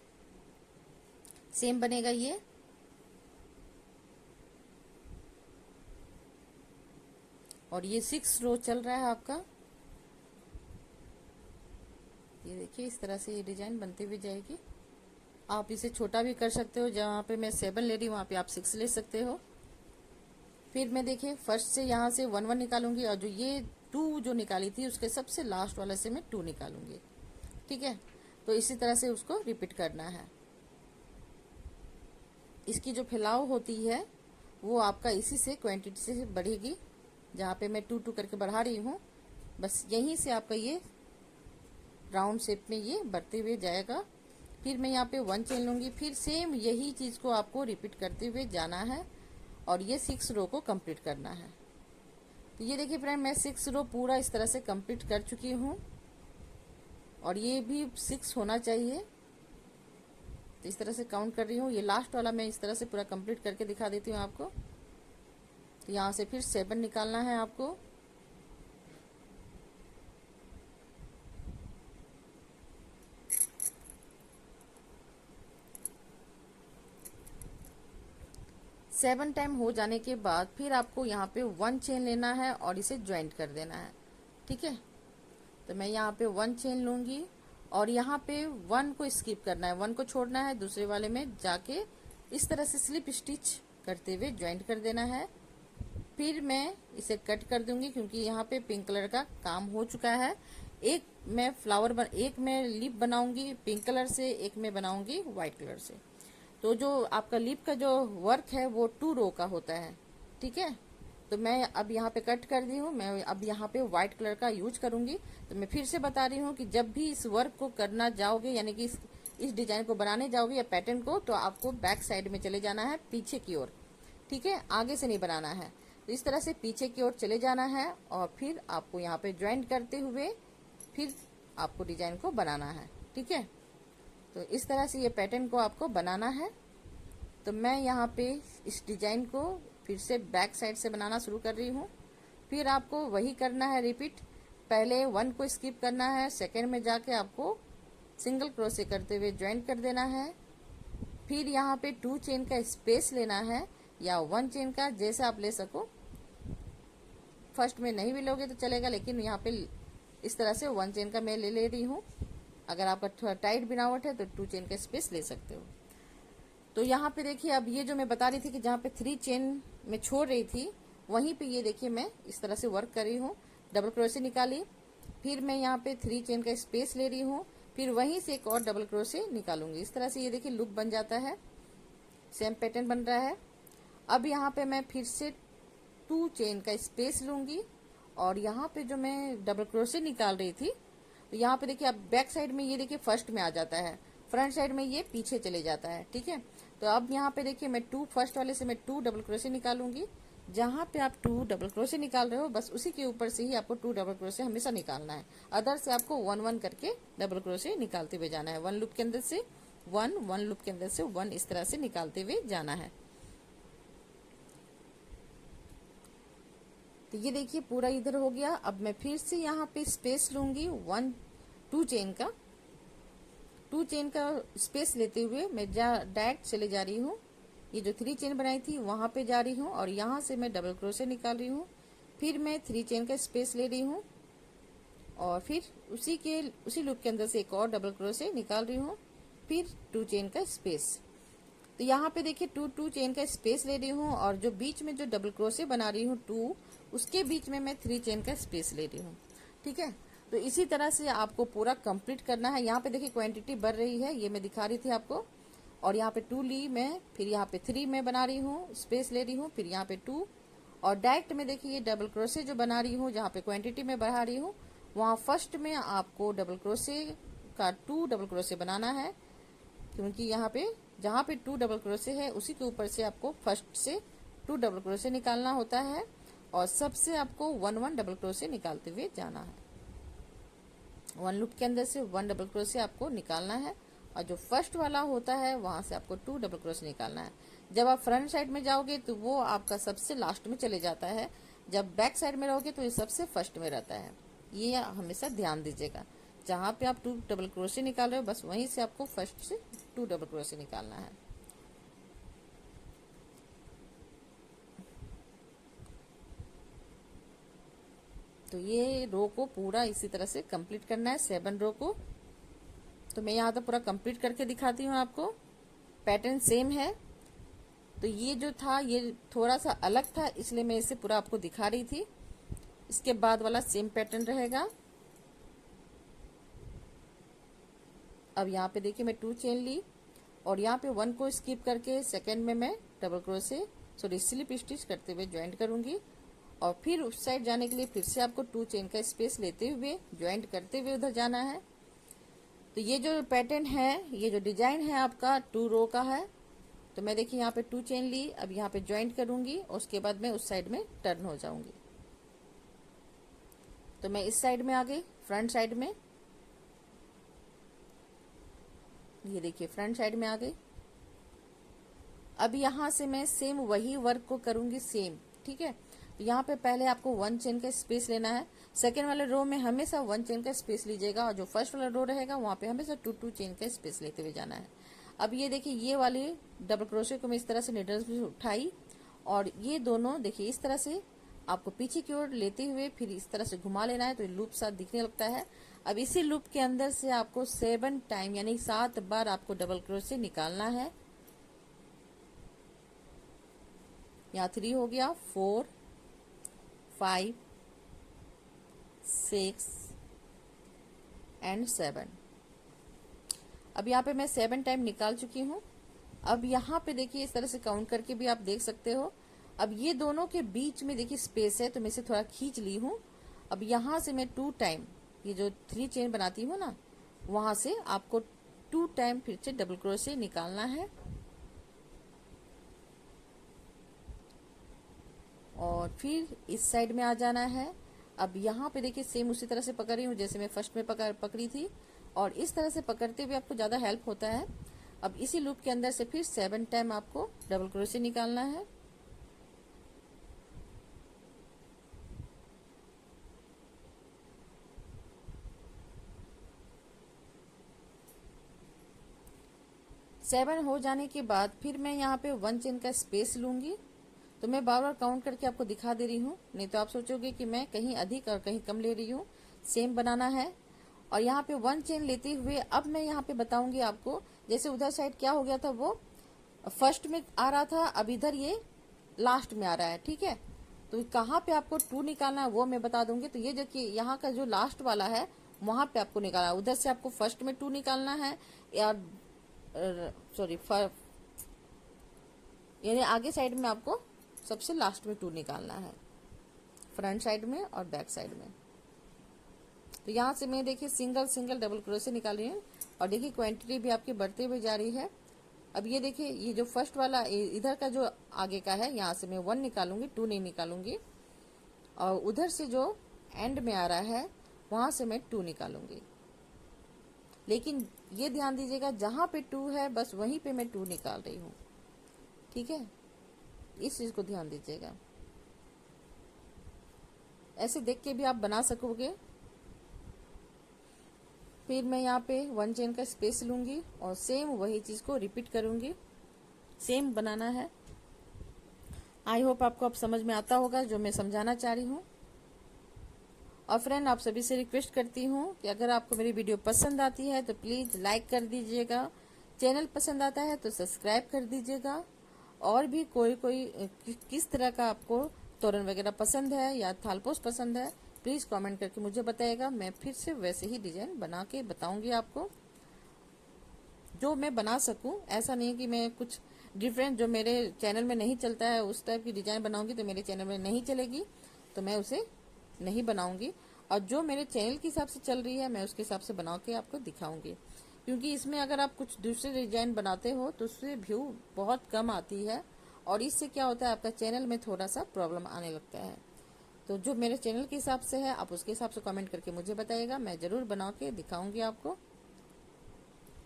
सेम बनेगा ये। और ये 6 रो चल रहा है आपका। ये देखिए इस तरह से ये डिजाइन बनती हुई जाएगी। आप इसे छोटा भी कर सकते हो, जहाँ पे मैं 7 ले रही हूँ वहाँ पे आप 6 ले सकते हो। फिर मैं देखिए फर्स्ट से यहाँ से 1 निकालूंगी, और जो ये 2 जो निकाली थी उसके सबसे लास्ट वाले से मैं 2 निकालूंगी। ठीक है, तो इसी तरह से उसको रिपीट करना है। इसकी जो फैलाव होती है वो आपका इसी से क्वांटिटी से बढ़ेगी, जहाँ पे मैं 2 करके बढ़ा रही हूँ, बस यहीं से आपका ये राउंड शेप में ये बढ़ते हुए जाएगा। फिर मैं यहाँ पे 1 चेन लूंगी, फिर सेम यही चीज को आपको रिपीट करते हुए जाना है, और ये 6 रो को कंप्लीट करना है। तो ये देखिए फ्रेंड, मैं 6 रो पूरा इस तरह से कंप्लीट कर चुकी हूँ, और ये भी 6 होना चाहिए। तो इस तरह से काउंट कर रही हूँ। ये लास्ट वाला मैं इस तरह से पूरा कंप्लीट करके दिखा देती हूँ आपको। तो यहाँ से फिर 7 निकालना है आपको। सेवन टाइम हो जाने के बाद फिर आपको यहाँ पे 1 चेन लेना है और इसे ज्वाइंट कर देना है। ठीक है, तो मैं यहाँ पे 1 चेन लूंगी, और यहाँ पे 1 को स्किप करना है, 1 को छोड़ना है, दूसरे वाले में जाके इस तरह से स्लिप स्टिच करते हुए ज्वाइंट कर देना है। फिर मैं इसे कट कर दूंगी, क्योंकि यहाँ पे पिंक कलर का काम हो चुका है। एक मैं लिप बनाऊंगी पिंक कलर से, एक मैं बनाऊंगी व्हाइट कलर से। तो जो आपका लिप का जो वर्क है वो 2 रो का होता है। ठीक है, तो मैं अब यहाँ पे कट कर दी हूँ। मैं अब यहाँ पे व्हाइट कलर का यूज करूंगी। तो मैं फिर से बता रही हूँ कि जब भी इस वर्क को करना जाओगे, यानी कि इस डिजाइन को बनाने जाओगे या पैटर्न को, तो आपको बैक साइड में चले जाना है, पीछे की ओर। ठीक है, आगे से नहीं बनाना है। तो इस तरह से पीछे की ओर चले जाना है और फिर आपको यहाँ पे ज्वाइंट करते हुए फिर आपको डिजाइन को बनाना है। ठीक है, तो इस तरह से ये पैटर्न को आपको बनाना है। तो मैं यहाँ पे इस डिजाइन को फिर से बैक साइड से बनाना शुरू कर रही हूँ। फिर आपको वही करना है, रिपीट। पहले 1 को स्किप करना है, सेकेंड में जाके आपको सिंगल क्रोशे करते हुए ज्वाइन कर देना है। फिर यहाँ पे 2 चेन का स्पेस लेना है या 1 चेन का, जैसे आप ले सको। फर्स्ट में नहीं भी लोगे तो चलेगा, लेकिन यहाँ पे इस तरह से 1 चेन का मैं ले रही हूँ। अगर आपका थोड़ा टाइट बनावट है तो 2 चेन का स्पेस ले सकते हो। तो यहाँ पे देखिए, अब ये जो मैं बता रही थी कि जहाँ पे 3 चेन में छोड़ रही थी, वहीं पे ये देखिए मैं इस तरह से वर्क कर रही हूँ। डबल क्रोशे निकाली, फिर मैं यहाँ पे 3 चेन का स्पेस ले रही हूँ, फिर वहीं से एक और डबल क्रोशे निकालूंगी। इस तरह से ये देखिए लूप बन जाता है, सेम पैटर्न बन रहा है। अब यहाँ पे मैं फिर से 2 चेन का स्पेस लूंगी और यहाँ पे जो मैं डबल क्रोशे निकाल रही थी, तो यहाँ पे देखिए अब बैक साइड में ये देखिए फर्स्ट में आ जाता है, फ्रंट साइड में ये पीछे चले जाता है। ठीक है, तो अब यहाँ पे देखिए मैं 2 फर्स्ट वाले से मैं 2 डबल क्रोशे निकालूंगी। जहाँ पे आप 2 डबल क्रोशे निकाल रहे हो, बस उसी के ऊपर से ही आपको 2 डबल क्रोशे हमेशा निकालना है। अदर से आपको 1-1 करके डबल क्रोशे निकालते हुए जाना है। 1 लूप के अंदर से 1, 1 लूप के अंदर से 1, इस तरह से निकालते हुए जाना है। तो ये देखिए पूरा इधर हो गया। अब मैं फिर से यहाँ पे स्पेस लूंगी 2 चेन का। 2 चेन का स्पेस लेते हुए मैं डायरेक्ट चले जा रही हूँ। ये जो 3 चेन बनाई थी वहां पे जा रही हूँ और यहाँ से मैं डबल क्रोशे निकाल रही हूँ। फिर मैं 3 चेन का स्पेस ले रही हूँ और फिर उसी लूप के अंदर से एक और डबल क्रोशे निकाल रही हूँ, फिर 2 चेन का स्पेस। तो यहाँ पे देखिए 2 चेन का स्पेस ले रही हूँ और जो बीच में जो डबल क्रोशे बना रही हूँ 2, उसके बीच में मैं 3 चेन का स्पेस ले रही हूँ। ठीक है, तो इसी तरह से आपको पूरा कंप्लीट करना है। यहाँ पे देखिए क्वांटिटी बढ़ रही है, ये मैं दिखा रही थी आपको। और यहाँ पे 2 ली मैं, फिर यहाँ पे 3 मैं बना रही हूँ, स्पेस ले रही हूँ, फिर यहाँ पे 2 और डायरेक्ट में देखिए ये डबल क्रोशे जो बना रही हूँ, जहाँ पे क्वांटिटी में बढ़ा रही हूँ, वहाँ फर्स्ट में आपको डबल क्रोशे का 2 डबल क्रोशे बनाना है, क्योंकि यहाँ पे जहाँ पे 2 डबल क्रोशे है उसी के ऊपर से आपको फर्स्ट से 2 डबल क्रोशे निकालना होता है और सबसे आपको 1-1 डबल क्रोशे निकालते हुए जाना है। 1 लूप के अंदर से 1 डबल क्रोशे आपको निकालना है और जो फर्स्ट वाला होता है वहां से आपको 2 डबल क्रोशे निकालना है। जब आप फ्रंट साइड में जाओगे तो वो आपका सबसे लास्ट में चले जाता है, जब बैक साइड में रहोगे तो ये सबसे फर्स्ट में रहता है। ये हमेशा ध्यान दीजिएगा, जहाँ पे आप 2 डबल क्रोशे निकाल रहे हो बस वहीं से आपको फर्स्ट से 2 डबल क्रोशे निकालना है। तो ये रो को पूरा इसी तरह से कंप्लीट करना है, 7 रो को। तो मैं यहाँ तक पूरा कंप्लीट करके दिखाती हूँ आपको। पैटर्न सेम है, तो ये जो था ये थोड़ा सा अलग था, इसलिए मैं इसे पूरा आपको दिखा रही थी। इसके बाद वाला सेम पैटर्न रहेगा। अब यहाँ पे देखिए मैं 2 चेन ली और यहाँ पे 1 को स्किप करके सेकेंड में मैं डबल क्रोशे स्लिप स्टिच करते हुए ज्वाइंट करूंगी और फिर उस साइड जाने के लिए फिर से आपको 2 चेन का स्पेस लेते हुए ज्वाइंट करते हुए उधर जाना है। तो ये जो पैटर्न है, ये जो डिजाइन है आपका 2 रो का है। तो मैं देखिए यहाँ पे 2 चेन ली, अब यहाँ पे ज्वाइंट करूंगी और उसके बाद मैं उस साइड में टर्न हो जाऊंगी। तो मैं इस साइड में आ गई, फ्रंट साइड में, ये देखिए फ्रंट साइड में आ गई। अब यहाँ से मैं सेम वही वर्क को करूंगी सेम। ठीक है, तो यहाँ पे पहले आपको 1 चेन का स्पेस लेना है। सेकेंड वाले रो में हमेशा 1 चेन का स्पेस लीजिएगा और जो फर्स्ट वाला रो रहेगा वहां पे हमेशा 2 चेन का स्पेस लेते हुए जाना है। अब ये देखिए ये वाली डबल क्रोशे को मैं इस तरह से नीडल से उठाई और ये दोनों देखिए इस तरह से आपको पीछे की ओर लेते हुए फिर इस तरह से घुमा लेना है, तो लूप साथ दिखने लगता है। अब इसी लूप के अंदर से आपको 7 टाइम यानी 7 बार आपको डबल क्रोशे निकालना है। यहाँ 3 हो गया, 4, 5, 6 एंड 7। अब यहाँ पे मैं 7 टाइम निकाल चुकी हूँ। अब यहाँ पे देखिए इस तरह से काउंट करके भी आप देख सकते हो। अब ये दोनों के बीच में देखिए स्पेस है, तो मैं इसे थोड़ा खींच ली हूँ। अब यहाँ से मैं 2 टाइम ये जो 3 चेन बनाती हूँ ना, वहां से आपको 2 टाइम फिर से डबल क्रोशे निकालना है। और फिर इस साइड में आ जाना है। अब यहाँ पे देखिए सेम उसी तरह से पकड़ रही हूँ जैसे मैं फर्स्ट में पकड़ी थी, और इस तरह से पकड़ते हुए आपको ज़्यादा हेल्प होता है। अब इसी लूप के अंदर से फिर 7 टाइम आपको डबल क्रोशे निकालना है। सेवन हो जाने के बाद फिर मैं यहाँ पे 1 चेन का स्पेस लूंगी। तो मैं बार बार काउंट करके आपको दिखा दे रही हूँ, नहीं तो आप सोचोगे कि मैं कहीं अधिक और कहीं कम ले रही हूँ। सेम बनाना है। और यहाँ पे 1 चेन लेते हुए अब मैं यहाँ पे बताऊंगी आपको, जैसे उधर साइड क्या हो गया था, वो फर्स्ट में आ रहा था, अब इधर ये लास्ट में आ रहा है। ठीक है, तो कहाँ पे आपको 2 निकालना है वो मैं बता दूंगी। तो ये देखिए यहाँ का जो लास्ट वाला है वहां पे आपको निकालना है, उधर से आपको फर्स्ट में 2 निकालना है, या सॉरी यानी आगे साइड में आपको सबसे लास्ट में 2 निकालना है, फ्रंट साइड में और बैक साइड में। तो यहाँ से मैं देखिए सिंगल सिंगल डबल क्रोशे निकाल रही हूँ, और देखिए क्वांटिटी भी आपकी बढ़ते हुए जा रही है। अब ये देखिए ये जो फर्स्ट वाला इधर का जो आगे का है, यहाँ से मैं 1 निकालूंगी, 2 नहीं निकालूंगी। और उधर से जो एंड में आ रहा है वहां से मैं 2 निकालूंगी। लेकिन ये ध्यान दीजिएगा जहां पे 2 है बस वहीं पे मैं 2 निकाल रही हूँ। ठीक है, इस चीज को ध्यान दीजिएगा। ऐसे देख के भी आप बना सकोगे। फिर मैं यहाँ पे 1 चेन का स्पेस लूंगी और सेम वही चीज को रिपीट करूंगी। सेम बनाना है। आई होप आपको अब समझ में आता होगा जो मैं समझाना चाह रही हूँ। और फ्रेंड, आप सभी से रिक्वेस्ट करती हूँ कि अगर आपको मेरी वीडियो पसंद आती है तो प्लीज लाइक कर दीजिएगा, चैनल पसंद आता है तो सब्सक्राइब कर दीजिएगा। और भी कोई किस तरह का आपको तोरण वगैरह पसंद है या थालपोस पसंद है, प्लीज कमेंट करके मुझे बताइएगा। मैं फिर से वैसे ही डिजाइन बना के बताऊंगी आपको, जो मैं बना सकूं। ऐसा नहीं कि मैं कुछ डिफरेंट जो मेरे चैनल में नहीं चलता है उस टाइप की डिजाइन बनाऊंगी तो मेरे चैनल में नहीं चलेगी, तो मैं उसे नहीं बनाऊंगी। और जो मेरे चैनल के हिसाब से चल रही है मैं उसके हिसाब से बना के आपको दिखाऊंगी। क्योंकि इसमें अगर आप कुछ दूसरे डिजाइन बनाते हो तो उससे व्यू बहुत कम आती है, और इससे क्या होता है आपका चैनल में थोड़ा सा प्रॉब्लम आने लगता है। तो जो मेरे चैनल के हिसाब से है आप उसके हिसाब से कमेंट करके मुझे बताइएगा, मैं जरूर बना के दिखाऊंगी आपको।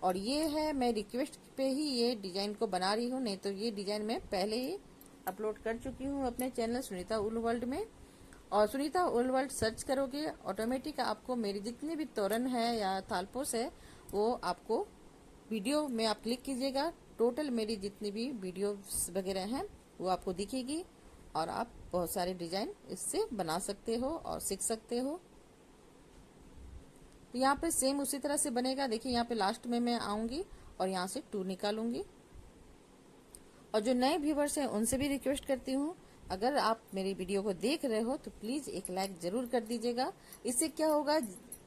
और ये है मैं रिक्वेस्ट पे ही ये डिजाइन को बना रही हूँ, नहीं तो ये डिजाइन मैं पहले ही अपलोड कर चुकी हूँ अपने चैनल सुनीता उल वर्ल्ड में। और सुनीता उल वर्ल्ड सर्च करोगे ऑटोमेटिक आपको मेरी जितनी भी तोरण है या थालपोस है वो आपको वीडियो में आप क्लिक कीजिएगा, टोटल मेरी जितनी भी वीडियो वगैरह हैं वो आपको दिखेगी, और आप बहुत सारे डिजाइन इससे बना सकते हो और सीख सकते हो। तो यहाँ पे सेम उसी तरह से बनेगा। देखिए यहाँ पे लास्ट में मैं आऊंगी और यहाँ से 2 निकालूंगी। और जो नए व्यूवर्स हैं उनसे भी रिक्वेस्ट करती हूँ, अगर आप मेरी वीडियो को देख रहे हो तो प्लीज एक लाइक जरूर कर दीजिएगा। इससे क्या होगा,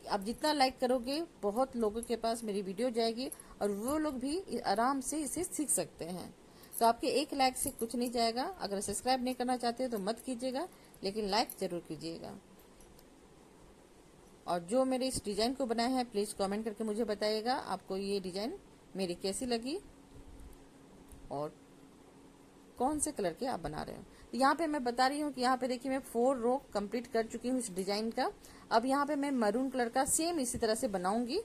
आप जितना लाइक करोगे बहुत लोगों के पास मेरी वीडियो जाएगी और वो लोग भी आराम से इसे सीख सकते हैं। तो आपके एक लाइक से कुछ नहीं जाएगा। अगर सब्सक्राइब नहीं करना चाहते हो तो मत कीजिएगा, लेकिन लाइक जरूर कीजिएगा। और जो मेरे इस डिजाइन को बनाया है प्लीज कमेंट करके मुझे बताइएगा आपको ये डिजाइन मेरी कैसी लगी और कौन से कलर के आप बना रहे हो। तो यहाँ पे मैं बता रही हूँ कि यहाँ पे देखिए मैं 4 रो कंप्लीट कर चुकी हूँ इस डिजाइन का। अब यहाँ पे मैं मरून कलर का सेम इसी तरह से बनाऊंगी।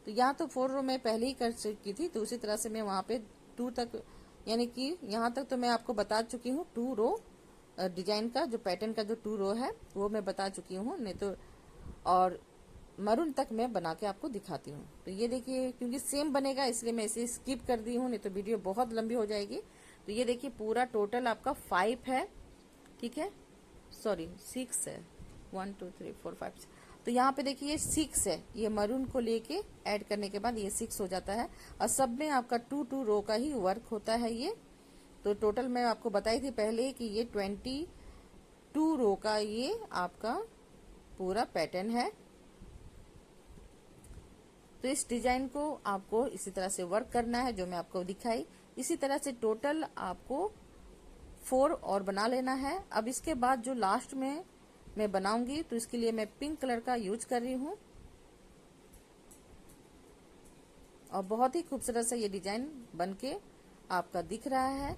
तो यहाँ तो 4 रो मैं पहले ही कर चुकी थी, तो उसी तरह से मैं वहाँ पे 2 तक, यानी कि यहाँ तक तो मैं आपको बता चुकी हूँ 2 रो डिजाइन का, जो पैटर्न का जो 2 रो है वो मैं बता चुकी हूँ, नहीं तो और मरून तक मैं बना के आपको दिखाती हूँ। तो ये देखिए क्योंकि सेम बनेगा इसलिए मैं इसे स्किप कर दी हूँ, नहीं तो वीडियो बहुत लंबी हो जाएगी। तो ये देखिए पूरा टोटल आपका 5 है, ठीक है, सॉरी 6 है, 1 2 3 4 5। तो यहाँ पे देखिए 6 है, ये मरून को लेके ऐड करने के बाद ये 6 हो जाता है। और सब में आपका 2 रो का ही वर्क होता है ये। तो टोटल मैं आपको बताई थी पहले कि ये 22 रो का ये आपका पूरा पैटर्न है। तो इस डिजाइन को आपको इसी तरह से वर्क करना है जो मैं आपको दिखाई। इसी तरह से टोटल आपको 4 और बना लेना है। अब इसके बाद जो लास्ट में मैं बनाऊंगी तो इसके लिए मैं पिंक कलर का यूज कर रही हूँ और बहुत ही खूबसूरत सा ये डिजाइन बनके आपका दिख रहा है।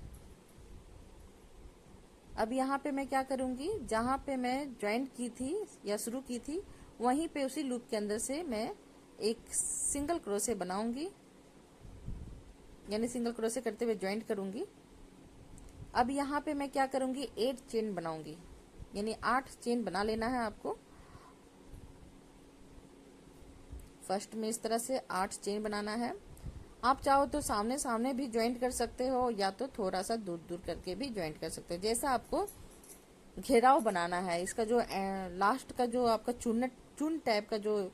अब यहाँ पे मैं क्या करूंगी, जहां पे मैं ज्वाइंट की थी या शुरू की थी वहीं पे उसी लूप के अंदर से मैं एक सिंगल क्रोशे बनाऊंगी, यानी सिंगल क्रोशे करते हुए ज्वाइंट करूंगी। अब यहाँ पे मैं क्या करूंगी, 8 चेन बनाऊंगी, यानी 8 चेन बना लेना है आपको। फर्स्ट में इस तरह से 8 चेन बनाना है। आप चाहो तो सामने सामने भी ज्वाइंट कर सकते हो या तो थोड़ा सा दूर दूर करके भी ज्वाइंट कर सकते हो, जैसा आपको घेराव बनाना है। इसका जो लास्ट का जो आपका चून टाइप का जो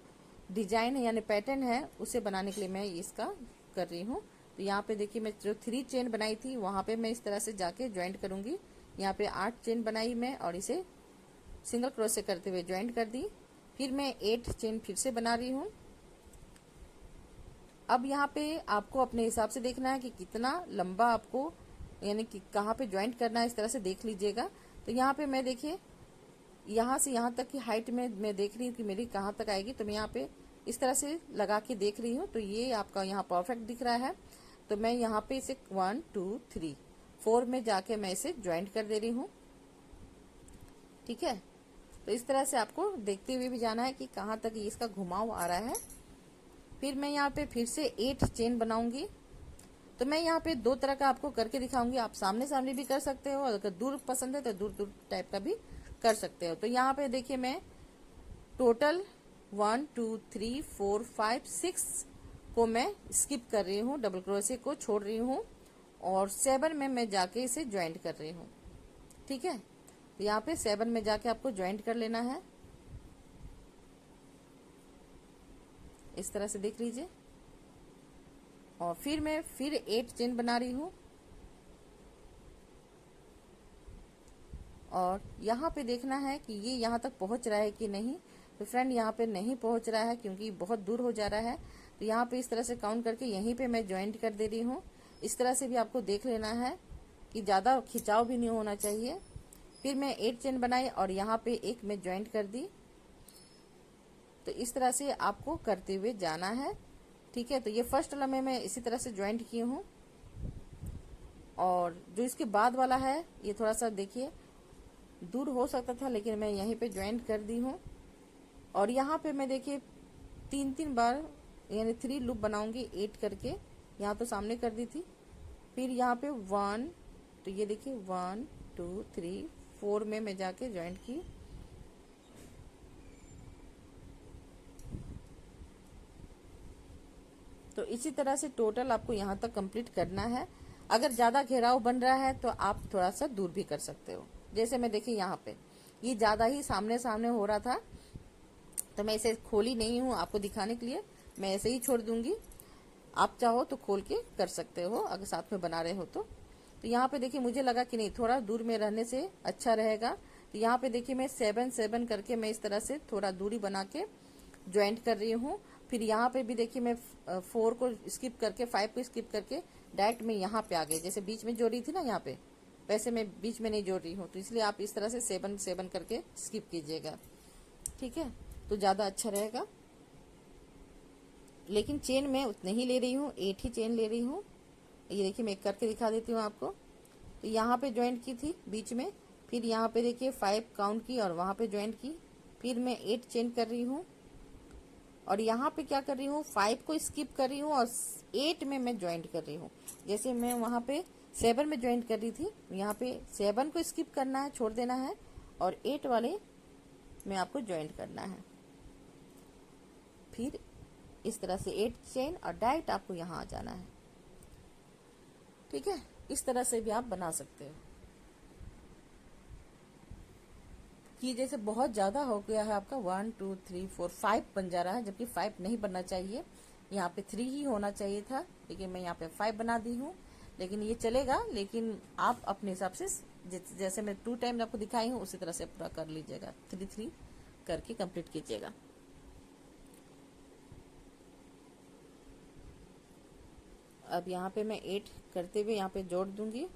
डिजाइन है यानी पैटर्न है उसे बनाने के लिए मैं इसका कर रही हूँ। तो यहाँ पे देखिए मैं जो 3 चेन बनाई थी वहां पे मैं इस तरह से जाके ज्वाइंट करूंगी। यहाँ पे 8 चेन बनाई मैं और इसे सिंगल क्रोशे करते हुए ज्वाइंट कर दी। फिर मैं 8 चेन फिर से बना रही हूँ। अब यहाँ पे आपको अपने हिसाब से देखना है कि कितना लंबा आपको यानी कि कहाँ पे ज्वाइंट करना है, इस तरह से देख लीजिएगा। तो यहाँ पे मैं देखिए यहाँ से यहाँ तक की हाइट में मैं देख रही हूँ कि मेरी कहाँ तक आएगी, तो मैं यहाँ पे इस तरह से लगा के देख रही हूँ। तो ये आपका यहाँ परफेक्ट दिख रहा है। तो मैं यहाँ पे इसे 1 2 3 4 में जाके मैं इसे ज्वाइंट कर दे रही हूँ। ठीक है, तो इस तरह से आपको देखते हुए भी जाना है कि कहाँ तक इसका घुमाव आ रहा है। फिर मैं यहाँ पे फिर से 8 चेन बनाऊंगी। तो मैं यहाँ पे 2 तरह का आपको करके दिखाऊंगी। आप सामने सामने भी कर सकते हो और अगर दूर पसंद है तो दूर दूर टाइप का भी कर सकते हो। तो यहाँ पे देखिए मैं टोटल 1 2 3 4 5 6 को मैं स्किप कर रही हूँ, डबल क्रोशे को छोड़ रही हूँ और 7 में मैं जाके इसे ज्वाइंट कर रही हूँ। ठीक है, तो यहाँ पे 7 में जाके आपको ज्वाइंट कर लेना है। इस तरह से देख लीजिए और फिर मैं फिर 8 चेन बना रही हूँ और यहाँ पे देखना है कि ये यहाँ तक पहुंच रहा है कि नहीं। तो फ्रेंड यहाँ पे नहीं पहुंच रहा है क्योंकि बहुत दूर हो जा रहा है। तो यहाँ पे इस तरह से काउंट करके यहीं पे मैं ज्वाइंट कर दे रही हूँ। इस तरह से भी आपको देख लेना है कि ज्यादा खिंचाव भी नहीं होना चाहिए। फिर मैं 8 चेन बनाई और यहाँ पे एक मैं ज्वाइंट कर दी। तो इस तरह से आपको करते हुए जाना है। ठीक है, तो ये फर्स्ट वाला में मैं इसी तरह से ज्वाइंट की हूँ और जो इसके बाद वाला है ये थोड़ा सा देखिए दूर हो सकता था लेकिन मैं यहीं पे ज्वाइंट कर दी हूँ। और यहाँ पे मैं देखिए 3 बार यानी 3 लूप बनाऊंगी 8 करके। यहाँ तो सामने कर दी थी। फिर यहाँ पे 1, तो ये देखिए 1 2 3 4 में मैं जाके ज्वाइंट की। तो इसी तरह से टोटल आपको यहाँ तक कंप्लीट करना है। अगर ज्यादा घेराव बन रहा है तो आप थोड़ा सा दूर भी कर सकते हो। जैसे मैं देखिए यहाँ पे ये ज्यादा ही सामने सामने हो रहा था तो मैं इसे खोली नहीं हूँ आपको दिखाने के लिए, मैं ऐसे ही छोड़ दूंगी। आप चाहो तो खोल के कर सकते हो अगर साथ में बना रहे हो तो। यहाँ पे देखिए मुझे लगा कि नहीं थोड़ा दूर में रहने से अच्छा रहेगा। तो यहाँ पे देखिए मैं 7 करके मैं इस तरह से थोड़ा दूरी बना के ज्वाइंट कर रही हूँ। फिर यहाँ पे भी देखिए मैं 4 को स्किप करके 5 को स्किप करके डायरेक्ट में यहाँ पे आ गई। जैसे बीच में जोड़ रही थी ना यहाँ पे, वैसे मैं बीच में नहीं जोड़ रही हूँ। तो इसलिए आप इस तरह से 7 करके स्किप कीजिएगा। ठीक है, तो ज्यादा अच्छा रहेगा। लेकिन चेन मैं उतने ही ले रही हूँ, 8 ही चेन ले रही हूँ। ये देखिए मैं करके दिखा देती हूँ आपको। तो यहाँ पे ज्वाइंट की थी बीच में, फिर यहाँ पे देखिए 5 काउंट की और वहां पे ज्वाइंट की। फिर मैं 8 चेन कर रही हूँ और यहाँ पे क्या कर रही हूँ 5 को स्किप कर रही हूँ और 8 में मैं ज्वाइंट कर रही हूँ। जैसे मैं वहां पे 7 में ज्वाइंट कर रही थी, यहाँ पे 7 को स्किप करना है, छोड़ देना है और 8 वाले में आपको ज्वाइंट करना है। फिर इस तरह से 8 चेन और डायरेक्ट आपको यहाँ आ जाना है। ठीक है, इस तरह से भी आप बना सकते हो। कि जैसे बहुत ज्यादा हो गया है आपका 1 2 3 4 5 बन जा रहा है, जबकि 5 नहीं बनना चाहिए, यहाँ पे 3 ही होना चाहिए था। लेकिन मैं यहाँ पे 5 बना दी हूँ, लेकिन ये चलेगा। लेकिन आप अपने हिसाब से जैसे मैं 2 टाइम आपको दिखाई हूँ उसी तरह से पूरा कर लीजिएगा, 3 करके कंप्लीट कीजिएगा। अब यहाँ पे मैं 8 करते हुए यहाँ पे जोड़ दूंगी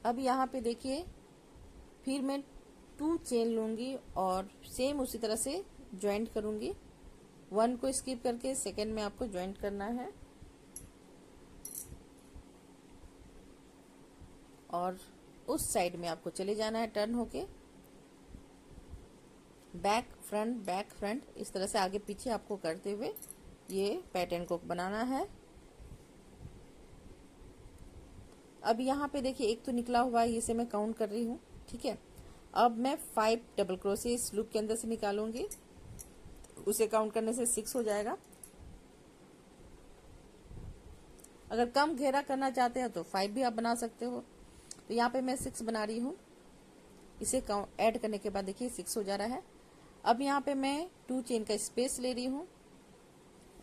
अब यहाँ पे देखिए फिर मैं 2 चेन लूंगी और सेम उसी तरह से ज्वाइंट करूंगी। 1 को स्किप करके सेकेंड में आपको ज्वाइंट करना है और उस साइड में आपको चले जाना है टर्न होके, बैक फ्रंट इस तरह से आगे पीछे आपको करते हुए ये पैटर्न को बनाना है। अब यहाँ पे देखिए एक तो निकला हुआ है, इसे मैं काउंट कर रही हूँ, ठीक है। अब मैं 5 डबल क्रोशे इस लूप के अंदर से निकालूंगी, उसे काउंट करने से 6 हो जाएगा। अगर कम घेरा करना चाहते हैं तो 5 भी आप बना सकते हो। तो यहाँ पे मैं 6 बना रही हूँ, इसे ऐड करने के बाद देखिए 6 हो जा रहा है। अब यहाँ पे मैं 2 चेन का स्पेस ले रही हूँ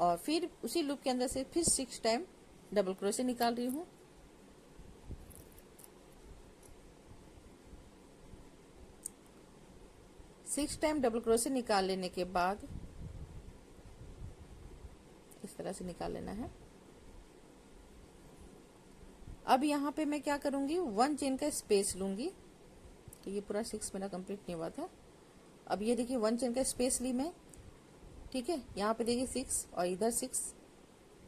और फिर उसी लूप के अंदर से फिर 6 टाइम डबल क्रोशे निकाल रही हूँ। सिक्स टाइम डबल क्रोशे निकाल लेने के बाद इस तरह से निकाल लेना है। अब यहाँ पे मैं क्या करूंगी, 1 चेन का स्पेस लूंगी। तो ये पूरा 6 मेरा कंप्लीट नहीं हुआ था। अब ये देखिए 1 चेन का स्पेस ली मैं, ठीक है। यहाँ पे देखिए 6 और इधर 6।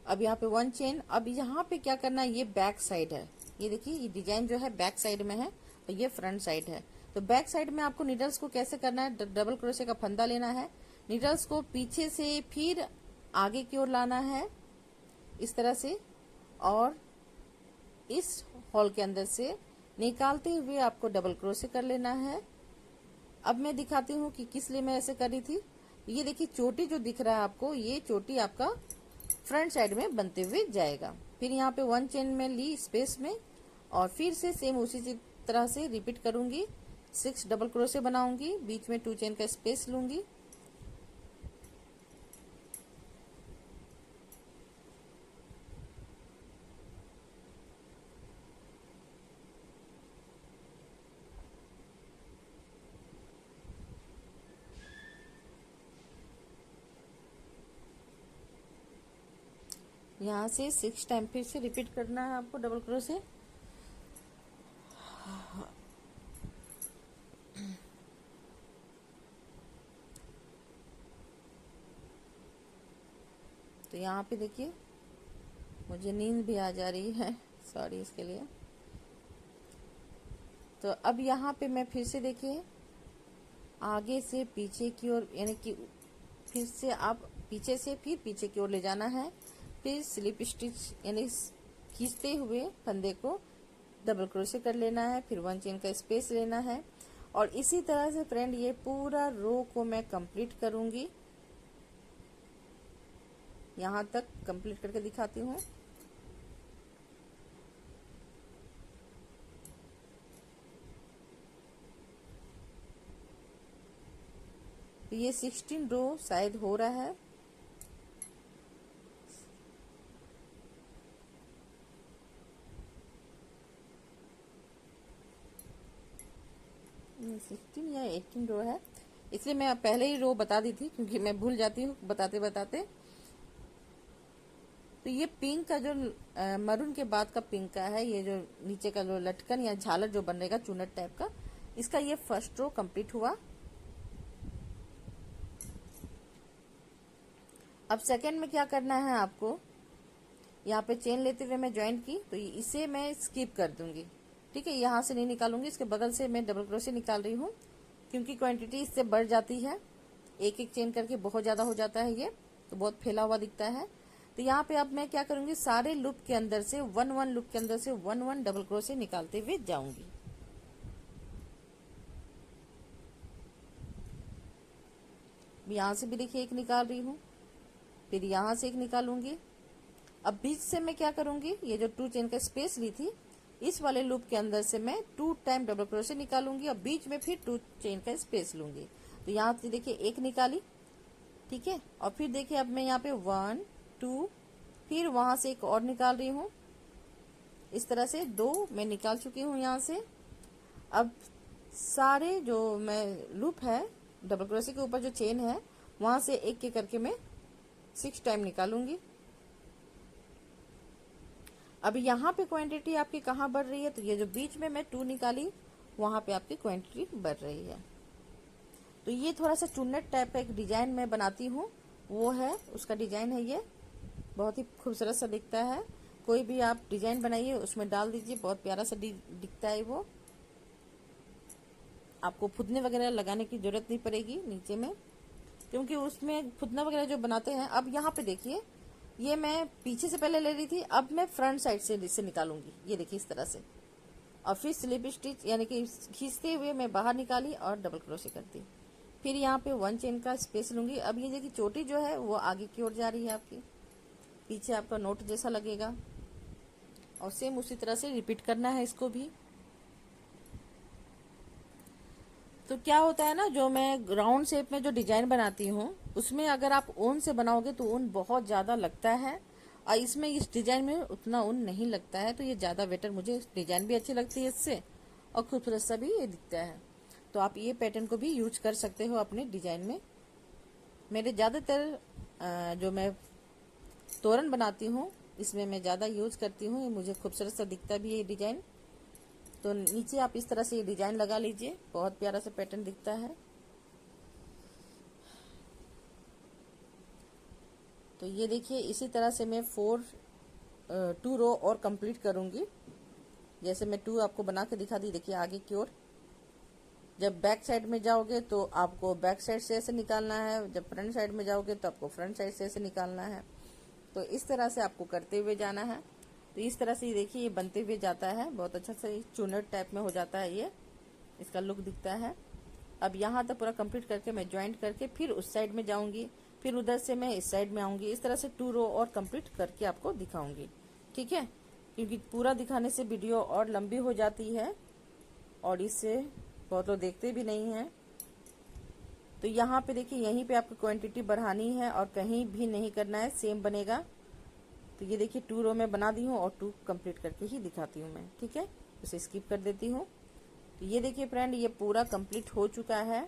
अब यहाँ पे 1 चेन। अब यहाँ पे क्या करना है, ये बैक साइड है। ये देखिए ये डिजाइन जो है बैक साइड में है और ये फ्रंट साइड है। तो बैक साइड में आपको नीडल्स को कैसे करना है, डबल क्रोशे का फंदा लेना है, नीडल्स को पीछे से फिर आगे की ओर लाना है इस तरह से, और इस होल के अंदर से निकालते हुए आपको डबल क्रोशे कर लेना है। अब मैं दिखाती हूँ कि किस लिए मैं ऐसे कर रही थी। ये देखिए चोटी जो दिख रहा है आपको, ये चोटी आपका फ्रंट साइड में बनते हुए जाएगा। फिर यहाँ पे 1 चेन में ली स्पेस में और फिर से सेम उसी तरह से रिपीट करूंगी। 6 डबल क्रोशे बनाऊंगी, बीच में 2 चेन का स्पेस लूंगी, यहाँ से 6 टाइम फिर से रिपीट करना है आपको डबल क्रोशे। तो यहाँ पे देखिए मुझे नींद भी आ जा रही है, सॉरी इसके लिए। तो अब यहाँ पे मैं फिर से देखिए आगे से पीछे की ओर, यानी कि फिर से आप पीछे से फिर पीछे की ओर ले जाना है, फिर स्लिप स्टिच यानी खींचते हुए फंदे को डबल क्रोशे कर लेना है, फिर 1 चेन का स्पेस लेना है। और इसी तरह से फ्रेंड ये पूरा रो को मैं कंप्लीट करूंगी। यहाँ तक कंप्लीट करके दिखाती हूँ। तो ये 16 रो शायद हो रहा है। ये 16 या 18 रो है, इसलिए मैं पहले ही रो बता दी थी क्योंकि मैं भूल जाती हूँ बताते बताते। तो ये पिंक का जो मरून के बाद का पिंक का है, ये जो नीचे का जो लटकन या झालर जो बनेगा चुनट टाइप का, इसका ये फर्स्ट रो कंप्लीट हुआ। अब सेकेंड में क्या करना है आपको, यहाँ पे चेन लेते हुए मैं ज्वाइंट की, तो इसे मैं स्किप कर दूंगी, ठीक है। यहाँ से नहीं निकालूंगी, इसके बगल से मैं डबल क्रोशे निकाल रही हूँ क्योंकि क्वांटिटी इससे बढ़ जाती है। एक एक चेन करके बहुत ज्यादा हो जाता है, ये तो बहुत फैला हुआ दिखता है। तो यहाँ पे अब मैं क्या करूंगी, सारे लूप के अंदर से 1 लूप के अंदर से 1 डबल क्रोशे निकालते हुए जाऊंगी। यहाँ से भी देखिए एक निकाल रही हूँ, फिर यहाँ से एक निकालूंगी। अब बीच से मैं क्या करूंगी, ये जो 2 चेन का स्पेस ली थी इस वाले लूप के अंदर से मैं 2 टाइम डबल क्रोशे निकालूंगी और बीच में फिर 2 चेन का स्पेस लूंगी। तो यहाँ से देखिए एक निकाली, ठीक है। और फिर देखिए अब मैं यहाँ पे 1 2 फिर वहां से एक और निकाल रही हूँ। इस तरह से 2 मैं निकाल चुकी हूँ यहाँ से। अब सारे जो मैं लूप है डबल क्रोशे के ऊपर जो चेन है वहां से एक एक करके मैं 6 टाइम निकालूंगी। अब यहाँ पे क्वांटिटी आपकी कहाँ बढ़ रही है, तो ये जो बीच में मैं 2 निकाली वहां पे आपकी क्वांटिटी बढ़ रही है। तो ये थोड़ा सा चुन्नट टाइप का एक डिजाइन मैं बनाती हूँ, वो है उसका डिजाइन है ये, बहुत ही खूबसूरत सा दिखता है। कोई भी आप डिजाइन बनाइए उसमें डाल दीजिए, बहुत प्यारा सा दिखता है वो। आपको फुदने वगैरह लगाने की जरूरत नहीं पड़ेगी नीचे में, क्योंकि उसमें फुदना वगैरह जो बनाते हैं। अब यहाँ पे देखिए, ये मैं पीछे से पहले ले रही थी, अब मैं फ्रंट साइड से इससे निकालूंगी। ये देखिए इस तरह से, और फिर स्लिप स्टिच यानी कि खींचते हुए मैं बाहर निकाली और डबल क्रोशे कर दी। फिर यहाँ पे 1 चेन का स्पेस लूंगी। अब ये देखिए चोटी जो है वो आगे की ओर जा रही है आपकी, पीछे आपका नोट जैसा लगेगा, और सेम उसी तरह से रिपीट करना है इसको भी। तो क्या होता है ना, जो मैं राउंड शेप में जो डिजाइन बनाती हूँ उसमें अगर आप ऊन से बनाओगे तो ऊन बहुत ज्यादा लगता है, और इसमें इस डिजाइन में उतना ऊन नहीं लगता है। तो ये ज्यादा बेटर, मुझे डिजाइन भी अच्छी लगती है इससे, और खूबसूरत सा भी ये दिखता है। तो आप ये पैटर्न को भी यूज कर सकते हो अपने डिजाइन में। मेरे ज्यादातर जो मैं तोरण बनाती हूँ इसमें मैं ज्यादा यूज करती हूँ, मुझे खूबसूरत सा दिखता भी है ये डिजाइन। तो नीचे आप इस तरह से ये डिजाइन लगा लीजिए, बहुत प्यारा सा पैटर्न दिखता है। तो ये देखिए इसी तरह से मैं 2 रो और कंप्लीट करूंगी। जैसे मैं 2 आपको बना के दिखा दी, देखिए आगे की ओर। जब बैक साइड में जाओगे तो आपको बैक साइड से ऐसे निकालना है, जब फ्रंट साइड में जाओगे तो आपको फ्रंट साइड से ऐसे निकालना है। तो इस तरह से आपको करते हुए जाना है। तो इस तरह से देखिए ये बनते हुए जाता है, बहुत अच्छा से चुनट टाइप में हो जाता है, ये इसका लुक दिखता है। अब यहाँ तक पूरा कंप्लीट करके मैं ज्वाइंट करके फिर उस साइड में जाऊंगी, फिर उधर से मैं इस साइड में आऊंगी। इस तरह से 2 रो और कंप्लीट करके आपको दिखाऊंगी, ठीक है, क्योंकि पूरा दिखाने से वीडियो और लंबी हो जाती है और इससे बहुत लोग देखते भी नहीं है। तो यहाँ पे देखिए यहीं पे आपको क्वांटिटी बढ़ानी है और कहीं भी नहीं करना है, सेम बनेगा। तो ये देखिए 2 रो में बना दी हूँ और 2 कंप्लीट करके ही दिखाती हूँ मैं, ठीक है, उसे स्किप कर देती हूँ। तो ये देखिए फ्रेंड, ये पूरा कंप्लीट हो चुका है।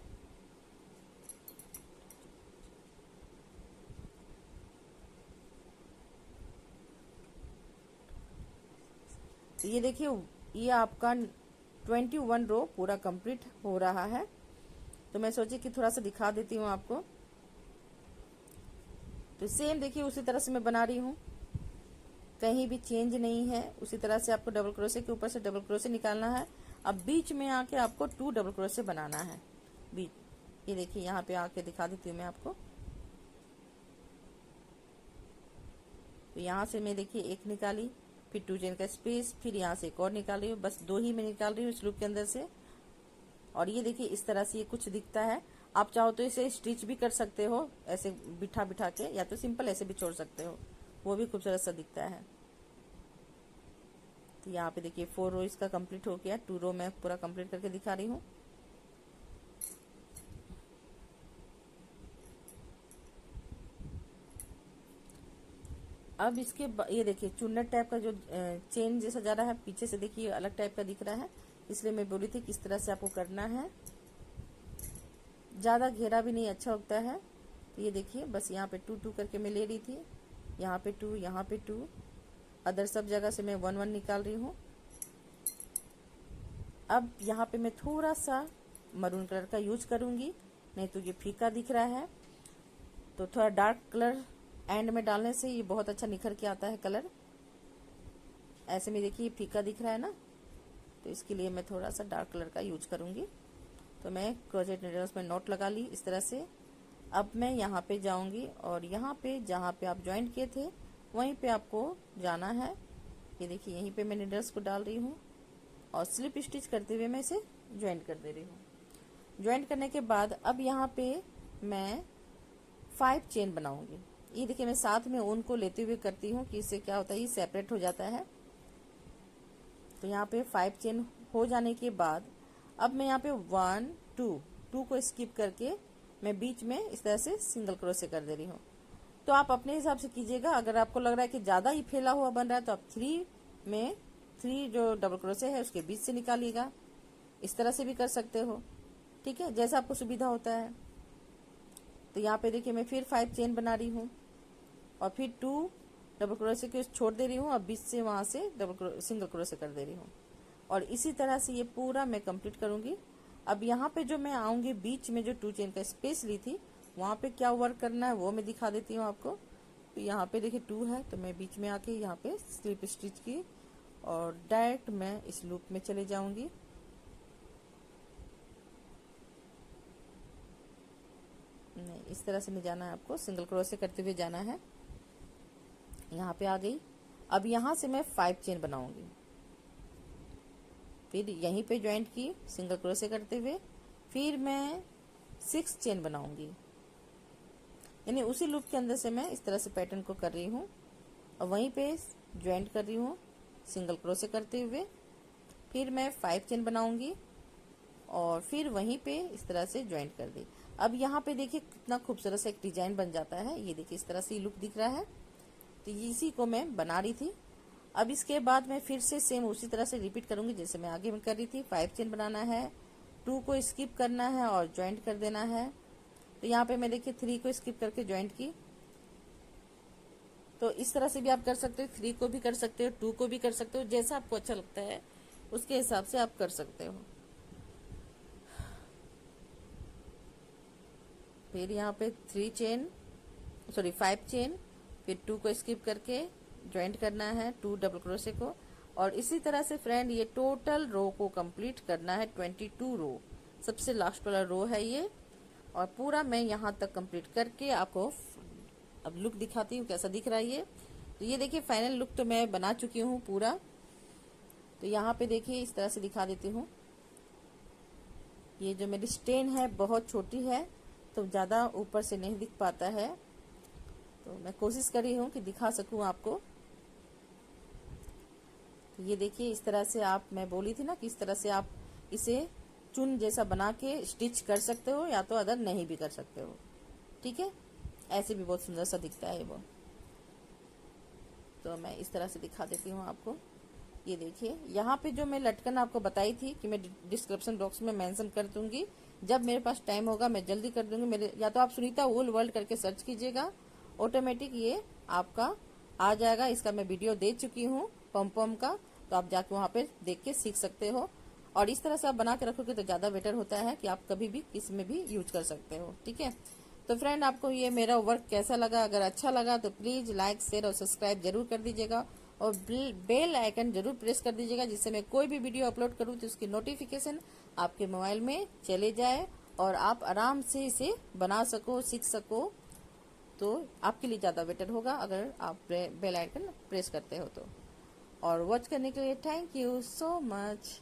तो ये देखिए ये आपका 21 रो पूरा कंप्लीट हो रहा है। तो मैं सोची कि थोड़ा सा दिखा देती हूँ आपको। तो सेम देखिए उसी तरह से मैं बना रही हूँ, कहीं भी चेंज नहीं है। उसी तरह से आपको डबल क्रोशे के ऊपर से डबल क्रोशे निकालना है। अब बीच में आके आपको 2 डबल क्रोशे बनाना है बीच। ये देखिए यहाँ पे आके दिखा देती हूँ मैं आपको। तो यहाँ से मैं देखिए 1 निकाली, फिर 2 चेन का स्पेस, फिर यहाँ से एक और निकाल रही हूँ, बस 2 ही मैं निकाल रही हूँ इस लूप के अंदर से। और ये देखिए इस तरह से ये कुछ दिखता है। आप चाहो तो इसे स्टिच भी कर सकते हो ऐसे बिठा बिठा के, या तो सिंपल ऐसे भी छोड़ सकते हो, वो भी खूबसूरत सा दिखता है। तो यहाँ पे देखिए 4 रो इसका कंप्लीट हो गया, 2 रो मैं पूरा कंप्लीट करके दिखा रही हूँ। अब इसके ये देखिए चुन्नट टाइप का जो चेन जैसा जा रहा है पीछे से, देखिए अलग टाइप का दिख रहा है, इसलिए मैं बोली थी किस तरह से आपको करना है। ज्यादा घेरा भी नहीं अच्छा होता है। तो ये देखिए बस यहाँ पे 2 2 करके मैं ले रही थी, यहाँ पे 2, यहाँ पे 2, अदर सब जगह से मैं 1 1 निकाल रही हूँ। अब यहाँ पे मैं थोड़ा सा मरून कलर का यूज करूंगी, नहीं तो ये फीका दिख रहा है। तो थोड़ा डार्क कलर एंड में डालने से ये बहुत अच्छा निखर के आता है कलर। ऐसे में देखिए फीका दिख रहा है ना, तो इसके लिए मैं थोड़ा सा डार्क कलर का यूज करूंगी। तो मैं क्रोचेट नीडल्स में नोट लगा ली इस तरह से। अब मैं यहाँ पे जाऊंगी और यहाँ पे जहाँ पे आप ज्वाइंट किए थे वहीं पे आपको जाना है। ये देखिए यहीं पे मैं नीडल्स को डाल रही हूँ और स्लिप स्टिच करते हुए मैं इसे ज्वाइंट कर दे रही हूँ। ज्वाइंट करने के बाद अब यहाँ पे मैं 5 चेन बनाऊंगी। ये देखिए मैं साथ में ऊन को लेते हुए करती हूँ कि इससे क्या होता है, ये सेपरेट हो जाता है। तो यहाँ पे 5 चेन हो जाने के बाद अब मैं यहाँ पे 1 2 को स्किप करके मैं बीच में इस तरह से सिंगल क्रोशे कर दे रही हूँ। तो आप अपने हिसाब से कीजिएगा, अगर आपको लग रहा है कि ज्यादा ही फैला हुआ बन रहा है तो आप 3 जो डबल क्रोशे है उसके बीच से निकालिएगा। इस तरह से भी कर सकते हो, ठीक है, जैसा आपको सुविधा होता है। तो यहाँ पे देखिए मैं फिर 5 चेन बना रही हूँ और फिर 2 डबल क्रोशे को छोड़ दे रही हूँ, अब बीच से वहां से सिंगल क्रोशे कर दे रही हूँ। और इसी तरह से ये पूरा मैं कंप्लीट करूंगी। अब यहाँ पे जो मैं आऊंगी बीच में जो 2 चेन का स्पेस ली थी, वहां पे क्या वर्क करना है वो मैं दिखा देती हूँ आपको। तो यहाँ पे देखिए 2 है, तो मैं बीच में आके यहाँ पे स्लिप स्टिच की और डायरेक्ट मैं इस लूप में चले जाऊंगी। नहीं, इस तरह से नहीं जाना है आपको, सिंगल क्रोशे करते हुए जाना है। यहाँ पे आ गई। अब यहाँ से मैं 5 चेन बनाऊंगी, फिर यहीं पे ज्वाइंट की सिंगल क्रोशे करते हुए, फिर मैं 6 चेन बनाऊंगी, यानी उसी लूप के अंदर से मैं इस तरह से पैटर्न को कर रही हूँ और वहीं पे ज्वाइंट कर रही हूँ सिंगल क्रोशे करते हुए। फिर मैं 5 चेन बनाऊंगी और फिर वहीं पे इस तरह से ज्वाइंट कर दी। अब यहाँ पे देखिए कितना खूबसूरत सा एक डिजाइन बन जाता है। ये देखिए इस तरह से लुक दिख रहा है। तो इसी को मैं बना रही थी। अब इसके बाद मैं फिर से सेम उसी तरह से रिपीट करूंगी जैसे मैं आगे में कर रही थी। 5 चेन बनाना है, 2 को स्किप करना है और ज्वाइंट कर देना है। तो यहाँ पे मैं देखिए 3 को स्किप करके ज्वाइंट की। तो इस तरह से भी आप कर सकते हो, 3 को भी कर सकते हो, 2 को भी कर सकते हो, जैसा आपको अच्छा लगता है उसके हिसाब से आप कर सकते हो। फिर यहाँ पे 5 चेन, फिर 2 को स्किप करके ज्वाइंट करना है 2 डबल क्रोशे को। और इसी तरह से फ्रेंड ये टोटल रो को कंप्लीट करना है 22 रो, सबसे लास्ट वाला रो है ये। और पूरा मैं यहाँ तक कंप्लीट करके आपको अब लुक दिखाती हूँ कैसा दिख रहा है ये। तो ये देखिए फाइनल लुक तो मैं बना चुकी हूँ पूरा। तो यहाँ पे देखिए इस तरह से दिखा देती हूँ। ये जो मेरी स्टेन है बहुत छोटी है तो ज्यादा ऊपर से नहीं दिख पाता है, तो मैं कोशिश कर रही हूँ कि दिखा सकूं आपको। तो ये देखिए इस तरह से आप, मैं बोली थी ना कि इस तरह से आप इसे चुन जैसा बना के स्टिच कर सकते हो या तो अदर नहीं भी कर सकते हो। ठीक है, ऐसे भी बहुत सुंदर सा दिखता है वो। तो मैं इस तरह से दिखा देती हूँ आपको। ये देखिए यहाँ पे जो मैं लटकन आपको बताई थी कि मैं डिस्क्रिप्शन बॉक्स में मेंशन कर दूंगी, जब मेरे पास टाइम होगा मैं जल्दी कर दूंगी। मेरे या तो आप सुनीता वूल वर्ल्ड करके सर्च कीजिएगा, ऑटोमेटिक ये आपका आ जाएगा। इसका मैं वीडियो दे चुकी हूँ पम का, तो आप जाके वहाँ पे देख के सीख सकते हो। और इस तरह से आप बना के रखोगे तो ज्यादा बेटर होता है कि आप कभी भी किसी में भी यूज कर सकते हो। ठीक है, तो फ्रेंड आपको ये मेरा वर्क कैसा लगा? अगर अच्छा लगा तो प्लीज लाइक शेयर और सब्सक्राइब जरूर कर दीजिएगा और बेल आइकन जरूर प्रेस कर दीजिएगा, जिससे मैं कोई भी वीडियो अपलोड करूँ तो उसकी नोटिफिकेशन आपके मोबाइल में चले जाए और आप आराम से इसे बना सको, सीख सको। तो आपके लिए ज्यादा बेटर होगा अगर आप बेल आइकन प्रेस करते हो तो। और वॉच करने के लिए थैंक यू सो मच।